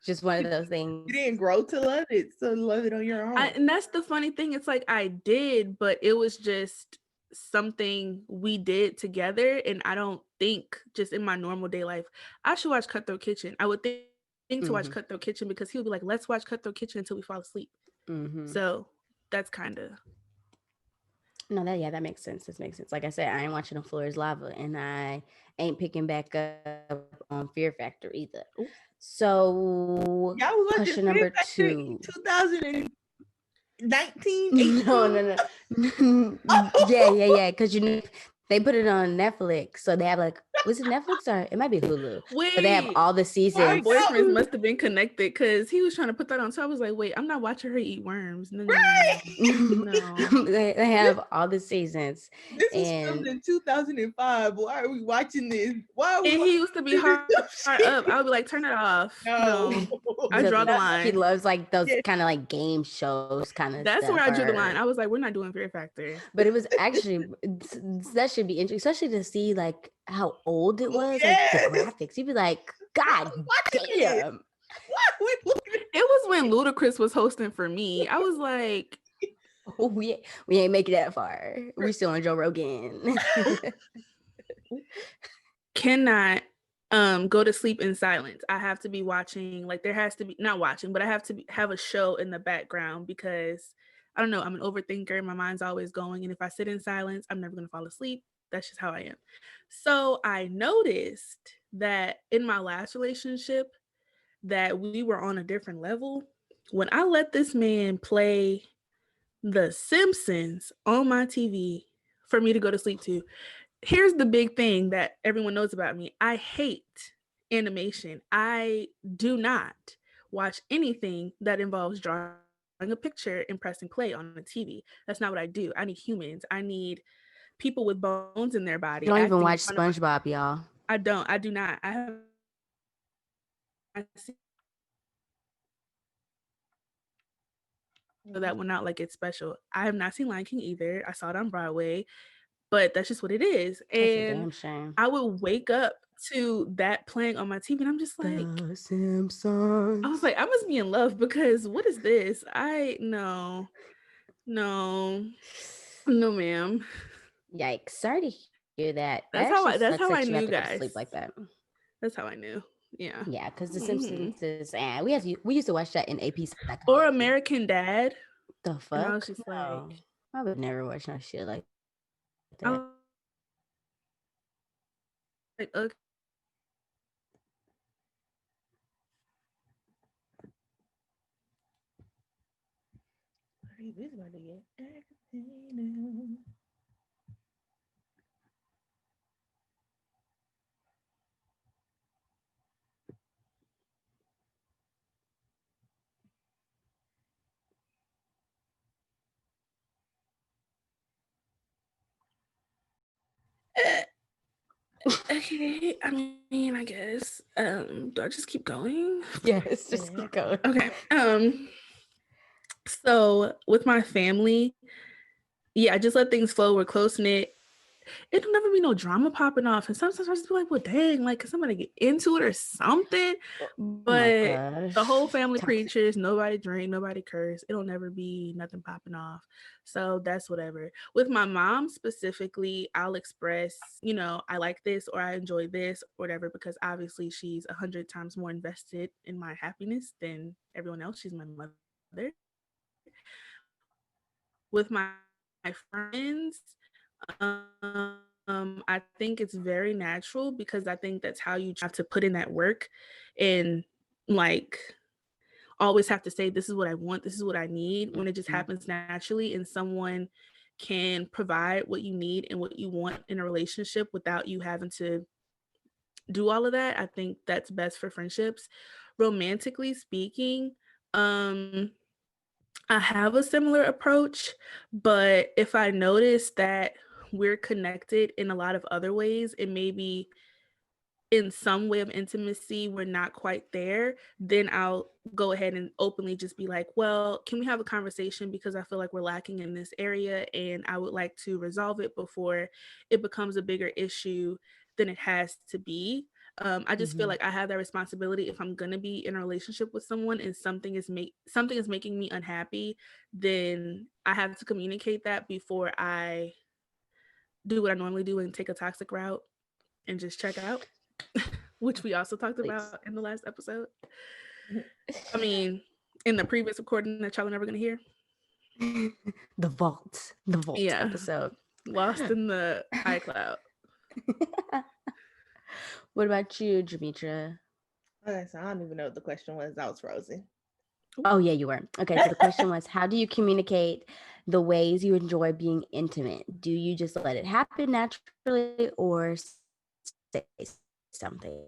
D: just one of those things.
C: You didn't grow to love it, so love it on your own.
B: And that's the funny thing. It's like I did, but it was just something we did together, and I don't think just in my normal day life I should watch Cutthroat Kitchen. I would think to watch Cutthroat Kitchen because he would be like, let's watch Cutthroat Kitchen until we fall asleep. So that's kind of
D: that makes sense. This makes sense. Like I said, I ain't watching The Floor is Lava, and I ain't picking back up on Fear Factor either. Ooh. So question number 2.
C: 2019.
D: No. Yeah. Because they put it on Netflix, so they have like Was it Netflix or it might be Hulu?
B: Wait,
D: but they have all the
B: our
D: seasons.
B: boyfriends must have been connected because he was trying to put that on. So I was like, wait, I'm not watching her eat worms. No.
D: They have all the seasons.
C: This was filmed in 2005. Why are we watching this? Why?
B: And he used to be hard up. I would be like, turn it off. No. I draw the line.
D: He loves like those kind of like game shows kind of
B: That's
D: stuff.
B: where I drew the line. I was like, we're not doing Fear Factor.
D: But it was actually, that should be interesting, especially to see like how old it was, like the graphics. You'd be like, God damn.
B: It was when Ludacris was hosting for me. I was like,
D: we ain't making that far. We still on Joe Rogan.
B: Cannot go to sleep in silence. I have to be watching, like there has to be, not watching, but I have to have a show in the background because I don't know, I'm an overthinker. My mind's always going. And if I sit in silence, I'm never going to fall asleep. That's just how I am. So I noticed that in my last relationship that we were on a different level. When I let this man play The Simpsons on my TV for me to go to sleep to, here's the big thing that everyone knows about me. I hate animation. I do not watch anything that involves drawing a picture and pressing play on the TV. That's not what I do. I need humans. I need people with bones in their body.
D: You don't even watch SpongeBob, y'all.
B: I don't. I do not. I have. So that one out like it's special. I have not seen Lion King either. I saw it on Broadway, but that's just what it is. And
D: damn shame.
B: I would wake up to that playing on my TV and I'm just like,
D: The Simpsons.
B: I was like, I must be in love because what is this? No, ma'am.
D: Yikes. Sorry to hear that.
B: That's how I knew, guys.
D: Sleep like that.
B: That's how I knew. Yeah.
D: Yeah, because The Simpsons is, and we used to watch that in AP psychology.
B: Or American Dad.
D: The fuck?
B: And I was just like,
D: I would never watch no shit like that.
B: Like, okay.
C: This about to get aggravating.
B: Okay, I mean, I guess. Do I just keep going?
D: Yes, just keep going.
B: Okay. So with my family, yeah, I just let things flow. We're close knit. It'll never be no drama popping off. And sometimes I just be like, well, dang, like, could somebody get into it or something? But the whole family preachers, nobody drink, nobody curse. It'll never be nothing popping off. So that's whatever. With my mom specifically, I'll express, I like this or I enjoy this or whatever, because obviously she's 100 times more invested in my happiness than everyone else. She's my mother. With my friends, I think it's very natural because I think that's how you have to put in that work and like always have to say, this is what I want, this is what I need, when it just happens naturally and someone can provide what you need and what you want in a relationship without you having to do all of that. I think that's best for friendships. Romantically speaking, I have a similar approach, but if I notice that we're connected in a lot of other ways and maybe in some way of intimacy we're not quite there, then I'll go ahead and openly just be like, well, can we have a conversation because I feel like we're lacking in this area and I would like to resolve it before it becomes a bigger issue than it has to be. I just feel like I have that responsibility. If I'm gonna be in a relationship with someone and something is making me unhappy, then I have to communicate that before I do what I normally do and take a toxic route and just check out, which we also talked about in the last episode. I mean, in the previous recording that y'all are never gonna hear.
D: The vault episode.
B: Lost in the iCloud.
D: What about you, Jametra?
C: Okay, so I don't even know what the question was. I was frozen.
D: Oh, yeah, you were. Okay, so the question was, how do you communicate the ways you enjoy being intimate? Do you just let it happen naturally or say say something.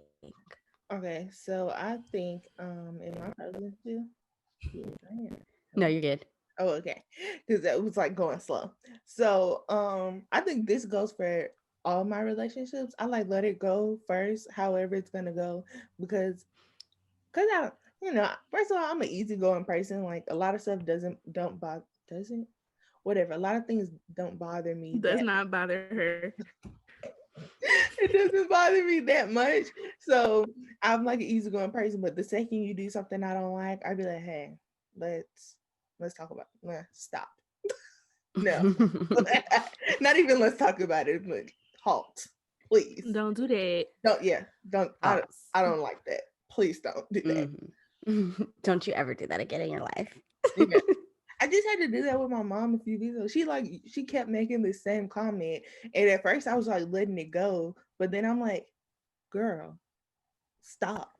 C: Okay, so I think am I frozen too? Yeah, I am.
D: No, you're good.
C: Oh, okay. Because it was like going slow. So I think this goes for all my relationships. I like let it go first, however it's gonna go, because I, first of all, I'm an easygoing person. Like a lot of stuff don't bother doesn't whatever. A lot of things don't bother me
B: Does not bother her.
C: it doesn't bother me that much. So I'm like an easygoing person. But the second you do something I don't like, I'd be like, hey, let's talk about stop. No. Not even let's talk about it, but halt. Please.
B: Don't do that.
C: Don't I don't like that. Please don't do that.
D: Mm-hmm. Don't you ever do that again in your life.
C: Yeah. I just had to do that with my mom a few weeks ago. She kept making the same comment. And at first I was like letting it go. But then I'm like, girl, stop.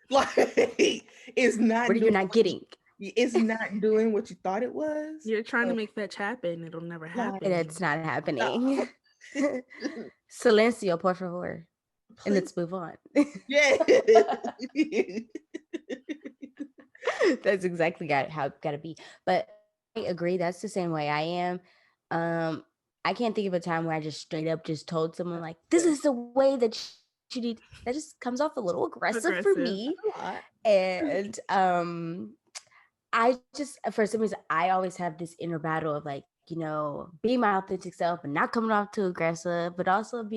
C: Like it's not
D: What are you not getting?
C: It's not doing what you thought it was.
B: You're trying to make fetch happen. It'll never happen.
D: It's not happening. Silencio, por favor. Please. And let's move on.
C: Yeah.
D: That's exactly how it gotta be. But I agree, that's the same way I am. I can't think of a time where I just straight up just told someone like, this is the way that you need. That just comes off a little aggressive. For me. And I just, for some reason, I always have this inner battle of like, being my authentic self and not coming off too aggressive, but also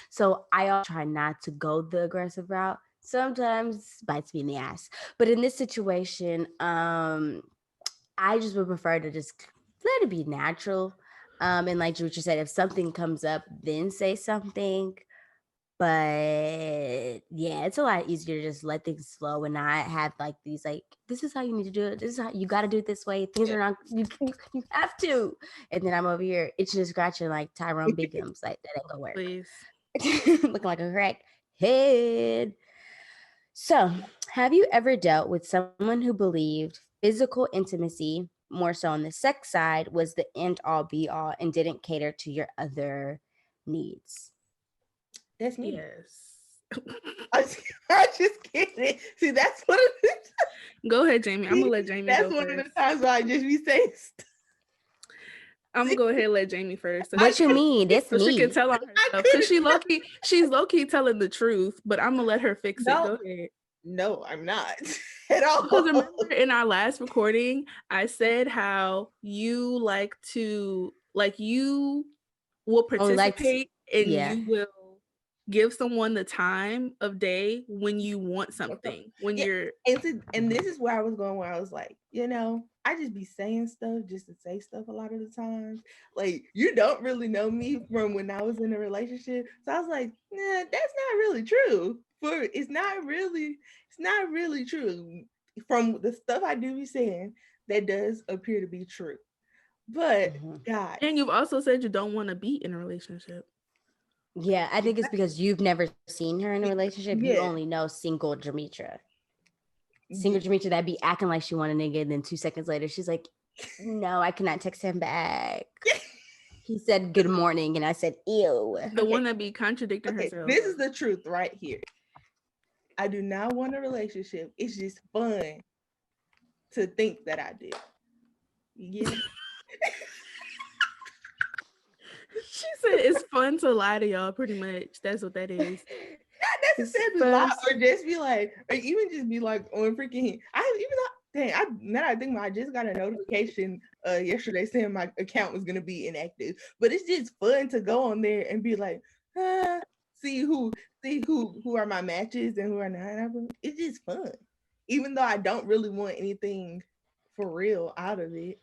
D: so I try not to go the aggressive route. Sometimes bites me in the ass. But in this situation, I just would prefer to just let it be natural. And like Jametra said, if something comes up, then say something. But yeah, it's a lot easier to just let things flow and not have like these like, this is how you need to do it. This is how you got to do it this way. Things are not, you have to. And then I'm over here itching and scratching like Tyrone Biggums. Like that ain't gonna work.
B: Please.
D: Looking like a crack head. So, have you ever dealt with someone who believed physical intimacy, more so on the sex side, was the end all be all and didn't cater to your other needs?
C: That's me.
B: Yes.
C: I just kidding. See, that's one of the
B: Go ahead, Jamie. I'm gonna let Jamie
C: that's
B: go
C: one
B: first.
C: of the times where I just be saying stuff.
B: I'm gonna go ahead and let Jamie first. So
D: what you mean? That's
B: so
D: me.
B: She can tell on herself because she's low key telling the truth, but I'm gonna let her fix it. Go ahead.
C: No, I'm not at all.
B: Because remember in our last recording, I said how you you will participate and you will give someone the time of day when you want something. When you're
C: and this is where I was going, where I was like, I just be saying stuff just to say stuff a lot of the times. Like, you don't really know me from when I was in a relationship. So I was like, nah, that's not really true. It's not really true. From the stuff I do be saying, that does appear to be true. But God.
B: And you've also said you don't want to be in a relationship.
D: Yeah, I think it's because you've never seen her in a relationship. Yeah. You only know single Jametra. Single Jametra that be acting like she want a nigga, and then 2 seconds later, she's like, no, I cannot text him back. He said good morning, and I said, ew.
B: The one that be contradicting herself.
C: This is the truth right here. I do not want a relationship. It's just fun to think that I do. Yeah.
B: She said it's fun to lie to y'all, pretty much. That's what that is.
C: Not necessarily lie, or just be like, or even just be like on freaking. Now I think I just got a notification yesterday saying my account was gonna be inactive. But it's just fun to go on there and be like, see who are my matches and who are not. It's just fun, even though I don't really want anything for real out of it.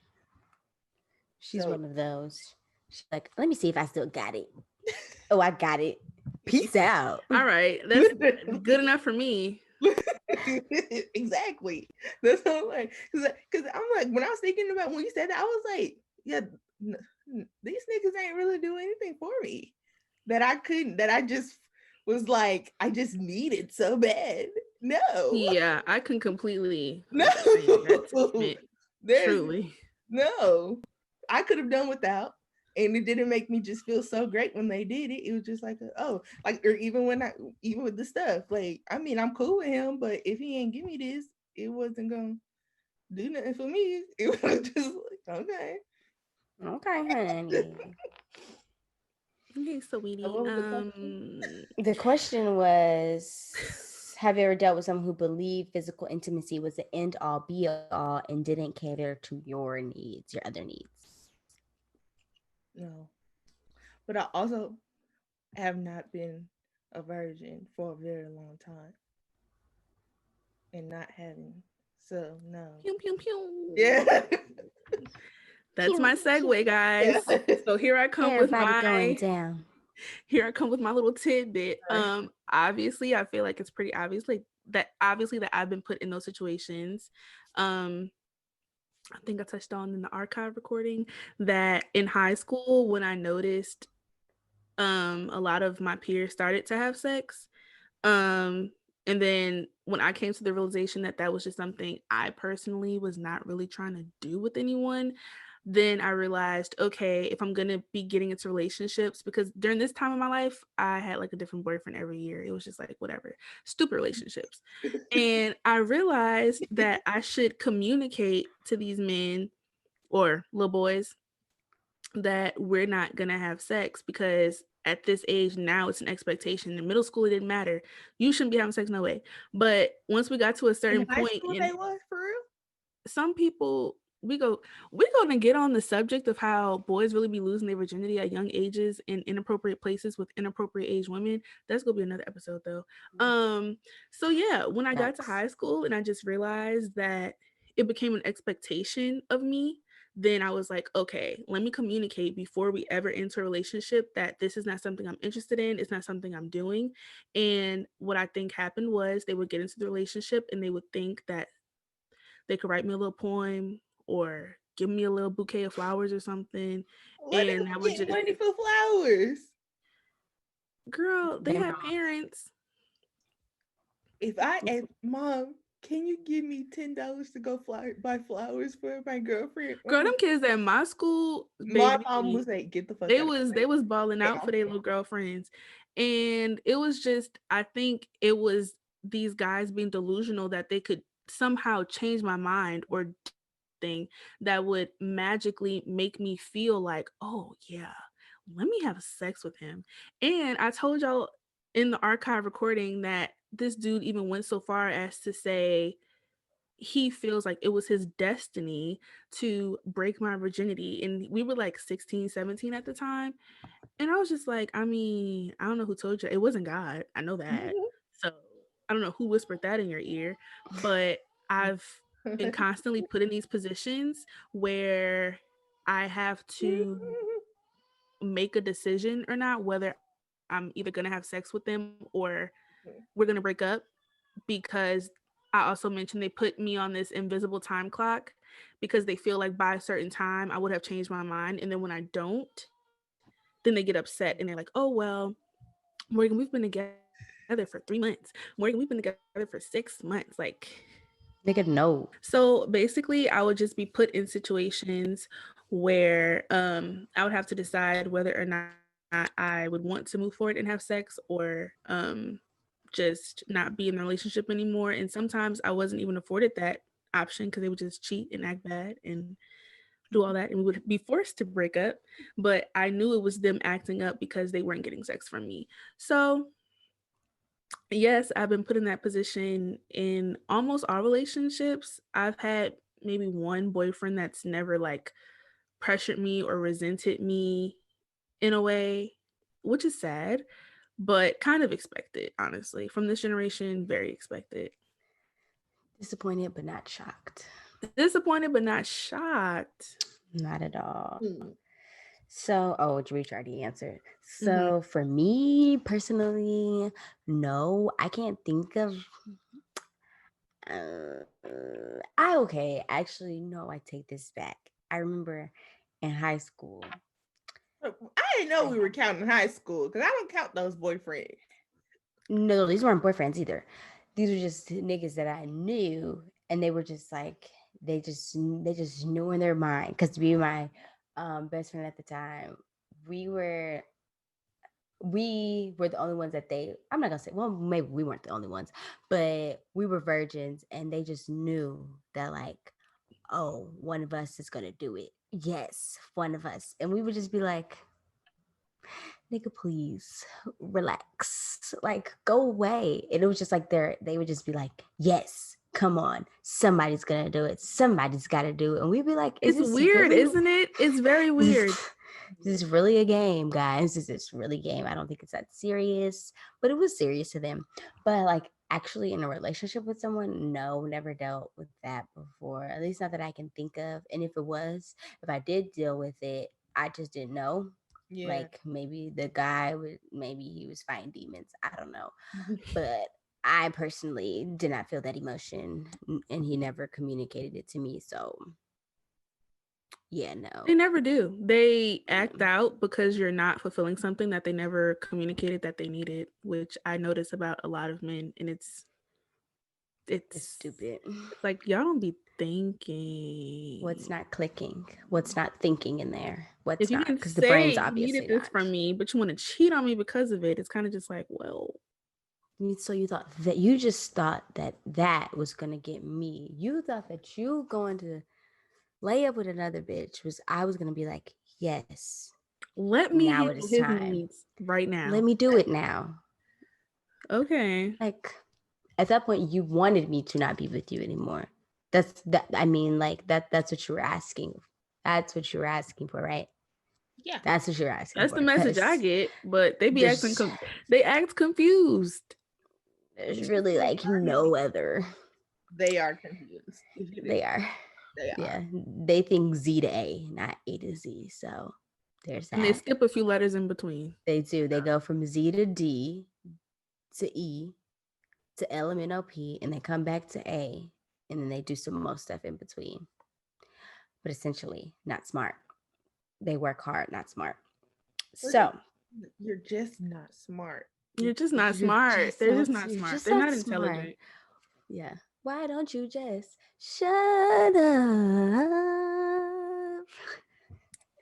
D: She's one of those. She's like, let me see if I still got it. Oh, I got it. Peace out.
B: All right. That's good enough for me.
C: Exactly. That's what I'm like. Because I'm like, when I was thinking about when you said that, I was like, yeah, these niggas ain't really doing anything for me. That I just was like, I just needed so bad. No.
B: Yeah, I can completely.
C: No.
B: Truly.
C: No. I could have done without. And it didn't make me just feel so great when they did it. It was just like, or even with the stuff, like, I mean, I'm cool with him, but if he ain't give me this, it wasn't gonna do nothing for me. It was just like, okay.
D: Okay, honey.
B: Okay, sweetie.
C: So what was the question?
D: The question was, have you ever dealt with someone who believed physical intimacy was the end all be all and didn't cater to your needs, your other needs?
C: No. But I also have not been a virgin for a very long time. And not having. So no.
B: Pew, pew, pew.
C: Yeah.
B: That's my segue, guys. So here I come
D: Everybody going down.
B: Here I come with my little tidbit. Obviously, I feel like it's pretty obvious, like that I've been put in those situations. I think I touched on in the archive recording that in high school, when I noticed a lot of my peers started to have sex, and then when I came to the realization that that was just something I personally was not really trying to do with anyone, then I realized, okay, if I'm going to be getting into relationships, because during this time of my life, I had like a different boyfriend every year. It was just like, whatever, stupid relationships. And I realized that I should communicate to these men or little boys that we're not going to have sex, because at this age now it's an expectation. In middle school, it didn't matter. You shouldn't be having sex, no way. But once we got to a certain point,
C: They was for real?
B: some people, we're going to get on the subject of how boys really be losing their virginity at young ages in inappropriate places with inappropriate age women. That's gonna be another episode though. So yeah, when I got to high school and I just realized that it became an expectation of me, then I was like, okay, let me communicate before we ever enter a relationship that this is not something I'm interested in. It's not something I'm doing. And what I think happened was they would get into the relationship and they would think that they could write me a little poem or give me a little bouquet of flowers or something.
C: What
B: And I would just
C: money for flowers?
B: Girl, they have parents.
C: If I ask Mom, can you give me $10 to go buy flowers for my girlfriend?
B: Girl, them kids at my school,
C: My
B: baby,
C: mom was like, get the fuck
B: they
C: out.
B: was balling out for their little girlfriends. And it was just, I think it was these guys being delusional that they could somehow change my mind or thing that would magically make me feel like, oh yeah, let me have sex with him. And I told y'all in the archive recording that this dude even went so far as to say he feels like it was his destiny to break my virginity. And we were like 16, 17 at the time. And I was just like, I mean, I don't know who told you. It wasn't God. I know that. So I don't know who whispered that in your ear, but I've been constantly put in these positions where I have to make a decision or not, whether I'm either going to have sex with them or we're going to break up, because I also mentioned they put me on this invisible time clock because they feel like by a certain time I would have changed my mind. And then when I don't, then they get upset and they're like, oh, well, Morgan, we've been together for 3 months. Morgan, we've been together for 6 months. Like,
D: They could know.
B: so basically, I would just be put in situations where I would have to decide whether or not I would want to move forward and have sex, or just not be in the relationship anymore. And sometimes I wasn't even afforded that option because they would just cheat and act bad and do all that, and we would be forced to break up. But I knew it was them acting up because they weren't getting sex from me. So yes, I've been put in that position in almost all relationships. I've had maybe one boyfriend that's never like pressured me or resented me in a way, which is sad, but kind of expected, honestly. From this generation, very expected.
D: Disappointed but not shocked.
B: Disappointed but not shocked.
D: Not at all. So, Jametra already answered. So, for me personally, no, I can't think of. Actually, no, I take this back. I remember in high school.
C: I didn't know we were counting high school because I don't count those boyfriends.
D: No, these weren't boyfriends either. These were just niggas that I knew, and they were just like they just knew in their mind, because to be my best friend at the time, we were the only ones that I'm not gonna say, well, maybe we weren't the only ones, but we were virgins, and they just knew that, like, oh, one of us is gonna do it. Yes, one of us. And we would just be like, nigga, please relax. Like, go away. And it was just like they would just be like, yes, come on. Somebody's gonna do it. Somebody's gotta do it. And we'd be like,
B: it's weird, really? Isn't it? It's very weird.
D: This is really a game, guys. This is really a game. I don't think it's that serious, but it was serious to them. But like, actually in a relationship with someone, no, never dealt with that before. At least not that I can think of. And if I did deal with it, I just didn't know. Yeah. Like, maybe the guy maybe he was fighting demons. I don't know. But I personally did not feel that emotion, and he never communicated it to me. So yeah, no.
B: They never do. They act out because you're not fulfilling something that they never communicated that they needed, which I notice about a lot of men, and it's
D: stupid.
B: It's like, y'all don't be thinking.
D: What's not clicking? What's not thinking in there? What's
B: if you
D: not?
B: Because the brain's obviously you needed this from me, but you want to cheat on me because of it. It's kind of just like, well.
D: So you just thought that was gonna get me. You thought that you going to lay up with another bitch I was gonna be like, yes.
B: Let me handle his needs right now.
D: Let me do it now.
B: Okay.
D: Like, at that point, you wanted me to not be with you anymore. That's what you were asking. That's what you were asking for, right?
B: Yeah.
D: That's what you're asking
B: That's
D: for.
B: The message I get, but they be they act confused.
D: There's really like no other.
C: They are confused.
D: They are. Yeah. They think Z to A, not A to Z. So there's that.
B: And they skip a few letters in between.
D: They do. They go from Z to D to E to L M N O P, and they come back to A, and then they do some more stuff in between. But essentially, not smart. They work hard, not smart. So
C: you're just not smart.
B: You're just not smart. They're just not smart. They're not intelligent.
D: Yeah. Why don't you just shut up?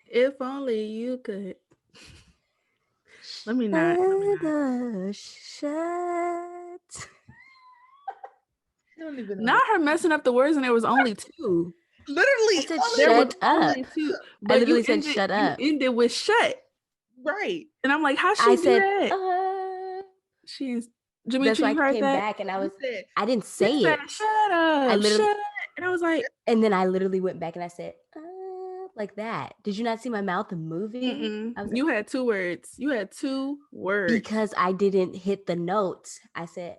B: If only you could. Let me not.
D: Shut.
B: Not her messing up the words, and there was only two.
C: Literally,
D: I said shut up.
B: Two,
D: but I literally said shut up.
B: You ended with shut.
C: Right.
B: And I'm like, how she do that? She is. Jametra,
D: that's why
B: I
D: came back and I didn't say it.
B: Shut up. And I was like,
D: and then I literally went back and I said, like that. Did you not see my mouth moving?
B: You had two words.
D: Because I didn't hit the notes. I said,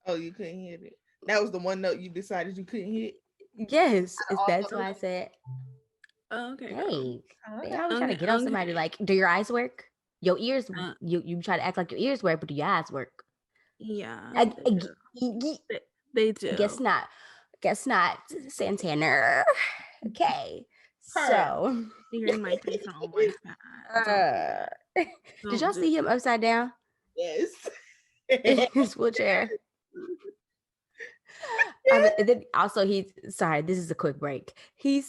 C: oh, you couldn't hit it. That was the one note you decided you couldn't hit.
D: Yes, that's why I said.
B: Okay.
D: Hey, I was trying to get on somebody. Like, do your eyes work? Your ears, you try to act like your ears work, but do your eyes work?
B: Yeah,
D: they do. Guess not, Santana. Okay, so
B: you're in my face on one side.
D: Did y'all see him upside down?
C: Yes,
D: in his wheelchair. Then also this is a quick break. He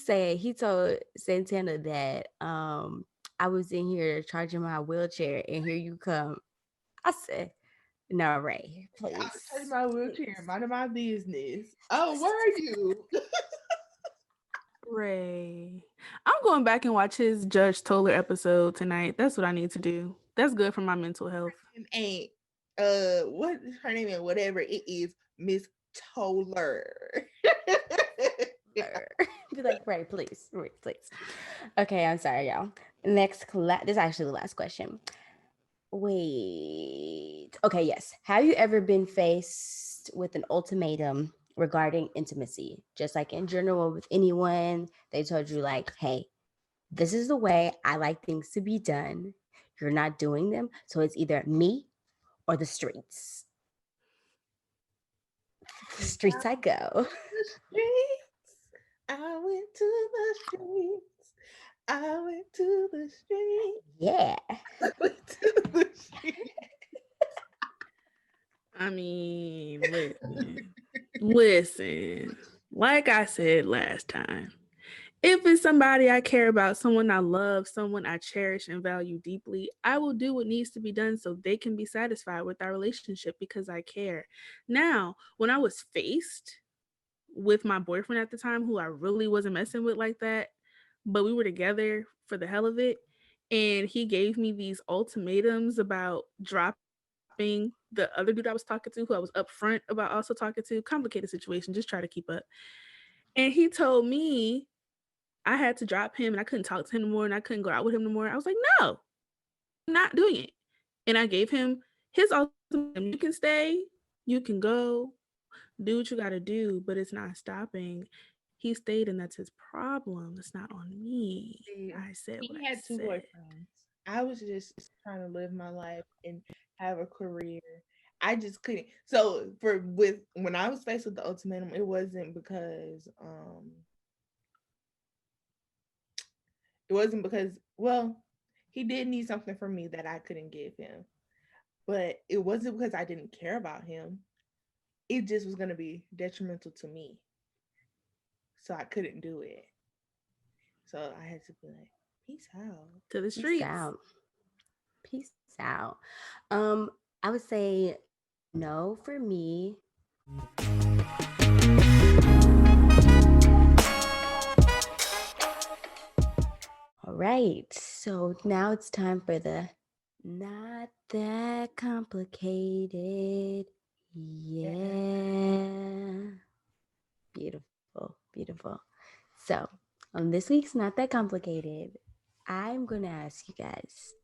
D: told Santana that I was in here charging my wheelchair and here you come. I said, no, Ray, please.
C: I was charging my wheelchair, minding my business. Oh, where are you?
B: Ray. I'm going back and watch his Judge Toller episode tonight. That's what I need to do. That's good for my mental health.
C: And what her name is, whatever it is, Miss Toller.
D: Be like, Ray, please. Okay, I'm sorry, y'all. Next, this is actually the last question. Wait. Okay, yes. Have you ever been faced with an ultimatum regarding intimacy? Just like in general with anyone, they told you like, hey, this is the way I like things to be done. You're not doing them. So it's either me or the streets. The streets I go.
C: The streets. I went to the streets. I went to the streets.
D: Yeah.
C: I went to the streets.
B: I mean, listen. Like I said last time, If it's somebody I care about, someone I love, someone I cherish and value deeply, I will do what needs to be done so they can be satisfied with our relationship because I care. Now, when I was faced with my boyfriend at the time, who I really wasn't messing with like that, but we were together for the hell of it, and he gave me these ultimatums about dropping the other dude I was talking to, who I was upfront about also talking to. Complicated situation, just try to keep up. And he told me I had to drop him and I couldn't talk to him anymore and I couldn't go out with him anymore. I was like, no, I'm not doing it. And I gave him his ultimatum. You can stay, you can go, do what you got to do, but it's not stopping. He stayed, and that's his problem. It's not on me.
C: See,
B: I said what
C: he
B: I
C: had two
B: said.
C: boyfriends. I was just trying to live my life and have a career. I just couldn't. So for with when I was faced with the ultimatum, it wasn't because well, he did need something from me that I couldn't give him. But it wasn't because I didn't care about him. It just was gonna be detrimental to me. So I couldn't do it. So I had to be like, peace out.
B: To the
D: Peace
B: streets.
D: out. Peace out. Um, I would say no for me. All right. So now it's time for the not that complicated. Yeah. Beautiful. Beautiful. So, on this week's Not That Complicated, I'm going to ask you guys,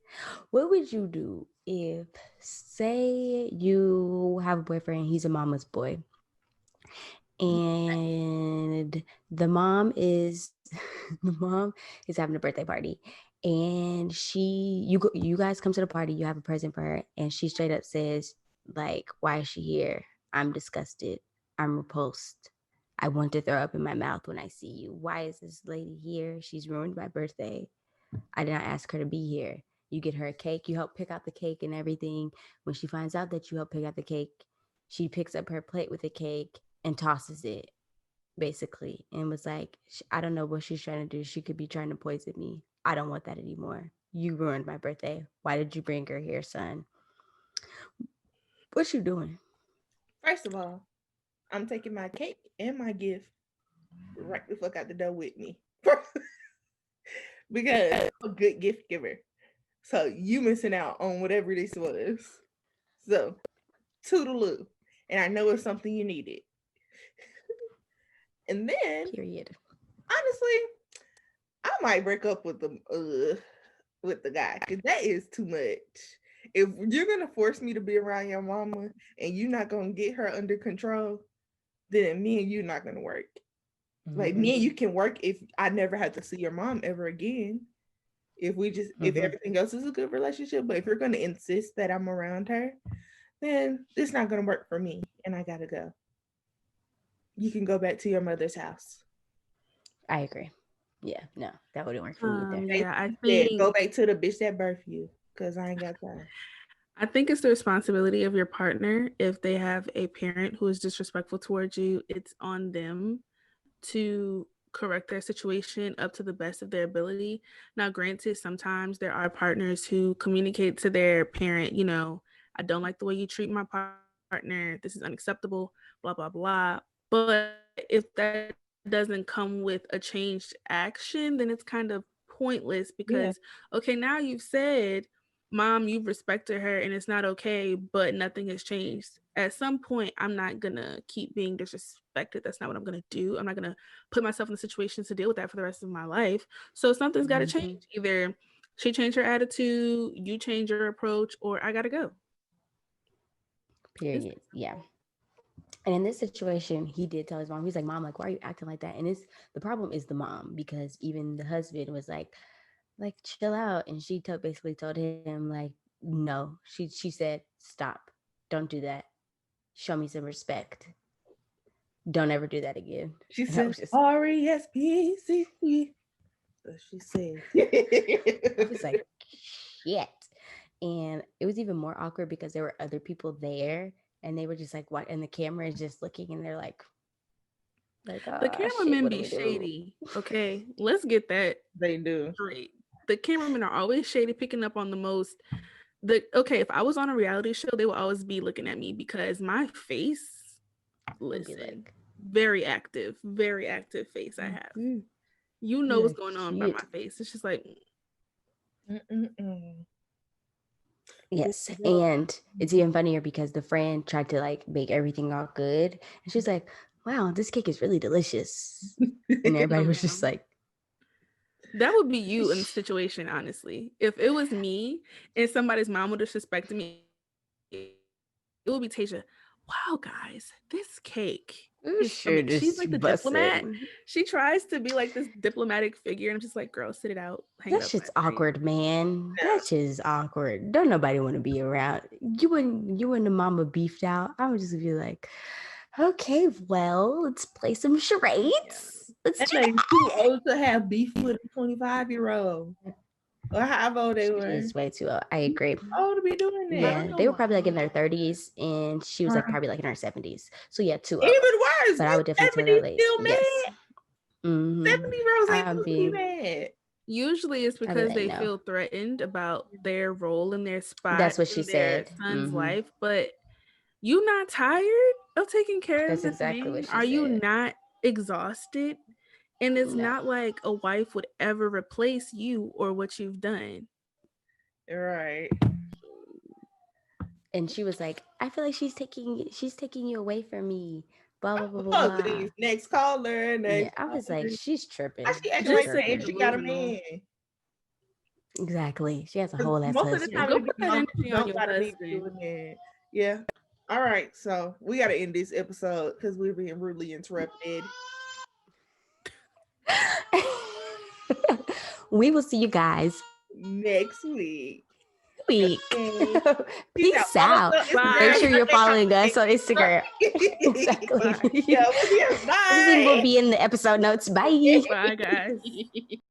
D: what would you do if, say, you have a boyfriend, he's a mama's boy, and the mom is the mom is having a birthday party, and you guys come to the party, you have a present for her, and she straight up says, like, why is she here? I'm disgusted. I'm repulsed. I want to throw up in my mouth when I see you. Why is this lady here? She's ruined my birthday. I did not ask her to be here. You get her a cake, you help pick out the cake and everything. When she finds out that you help pick out the cake, she picks up her plate with the cake and tosses it, basically, and was like, I don't know what she's trying to do. She could be trying to poison me. I don't want that anymore. You ruined my birthday. Why did you bring her here, son? What you doing?
C: First of all, I'm taking my cake and my gift right the fuck out the door with me. Because I'm a good gift giver. So you missing out on whatever this was. So toodaloo. And I know it's something you needed. And then
D: Period.
C: honestly, I might break up with the guy because that is too much. If you're gonna force me to be around your mama and you're not gonna get her under control, then me and you not gonna work. Like me and you can work if I never have to see your mom ever again. If everything else is a good relationship, but if you're gonna insist that I'm around her, then it's not gonna work for me and I gotta go. You can go back to your mother's house.
D: I agree. Yeah, no, that wouldn't work for me either.
B: Yeah, I
C: Yeah,
B: think
C: go back to the bitch that birthed you, cause I ain't got time.
B: I think it's the responsibility of your partner. If they have a parent who is disrespectful towards you, it's on them to correct their situation up to the best of their ability. Now, granted, sometimes there are partners who communicate to their parent, I don't like the way you treat my partner. This is unacceptable, blah, blah, blah. But if that doesn't come with a changed action, then it's kind of pointless
C: Yeah.
B: because, okay, now you've said, Mom, you've respected her and it's not okay, but nothing has changed. At some point, I'm not gonna keep being disrespected. That's not what I'm gonna do. I'm not gonna put myself in a situation to deal with that for the rest of my life. So something's got to change. Either she changed her attitude, you change your approach, or I gotta go.
D: Period. Yeah. And in this situation, he did tell his mom, he's like, Mom, like, why are you acting like that? And the problem is the mom, because even the husband was like, chill out. And she basically told him, like, no. She said, stop. Don't do that. Show me some respect. Don't ever do that again.
C: She
D: And I
C: said
D: was just,
C: RESPECT. That's what she said.
D: I was like, shit. And it was even more awkward because there were other people there and they were just like, what? And the camera is just looking and they're like, Like,
B: the cameramen be shady. Okay, let's get that.
C: They do.
B: Straight. The cameramen are always shady, picking up on the most. If I was on a reality show, they will always be looking at me because my face, listen, very active face I have. You know what's going on by my face. It's just like,
D: yes. And it's even funnier because the friend tried to like make everything all good, and she's like, "Wow, this cake is really delicious," and everybody was just like.
B: That would be you in the situation, honestly. If it was me and somebody's mom would disrespect me, it would be Tasia. Wow, guys, this cake is she's like the diplomat. She tries to be like this diplomatic figure, and I'm just like, girl, sit it out.
D: That shit's awkward, man. That shit is awkward. Don't nobody want to be around. You and the mama beefed out. I would just be like, okay, well, let's play some charades. Let's
C: do that. Too old to have beef with a 25-year-old. Or how old they were.
D: She's way too old. I agree.
C: How old to be doing that?
D: Yeah, they were probably like in their 30s, and she was like probably like in her 70s. So yeah, too old.
C: Even worse.
D: But I would definitely tell her late.
C: Still mad?
D: Yes.
C: 70-year-olds ain't supposed to be mad.
B: Usually it's because they feel threatened about their role in their spot.
D: That's what she said.
B: Son's life, but you not tired of taking care of this man? What she said. You not exhausted? And it's not like a wife would ever replace you or what you've done.
C: Right.
D: And she was like, I feel like she's taking you away from me. Blah blah blah blah. Blah.
C: Next caller.
D: I was like, she's tripping.
C: She acting like saying she got a man.
D: Exactly. She has a whole ass
C: husband. Most of the time,
B: go put that energy on your husband.
C: Yeah. All right. So we got to end this episode because we're being rudely interrupted.
D: We will see you guys
C: next week.
D: Peace out. Make sure you're following us on Instagram. Exactly.
C: Bye.
D: Everything will be in the episode notes. Bye.
B: Bye, guys.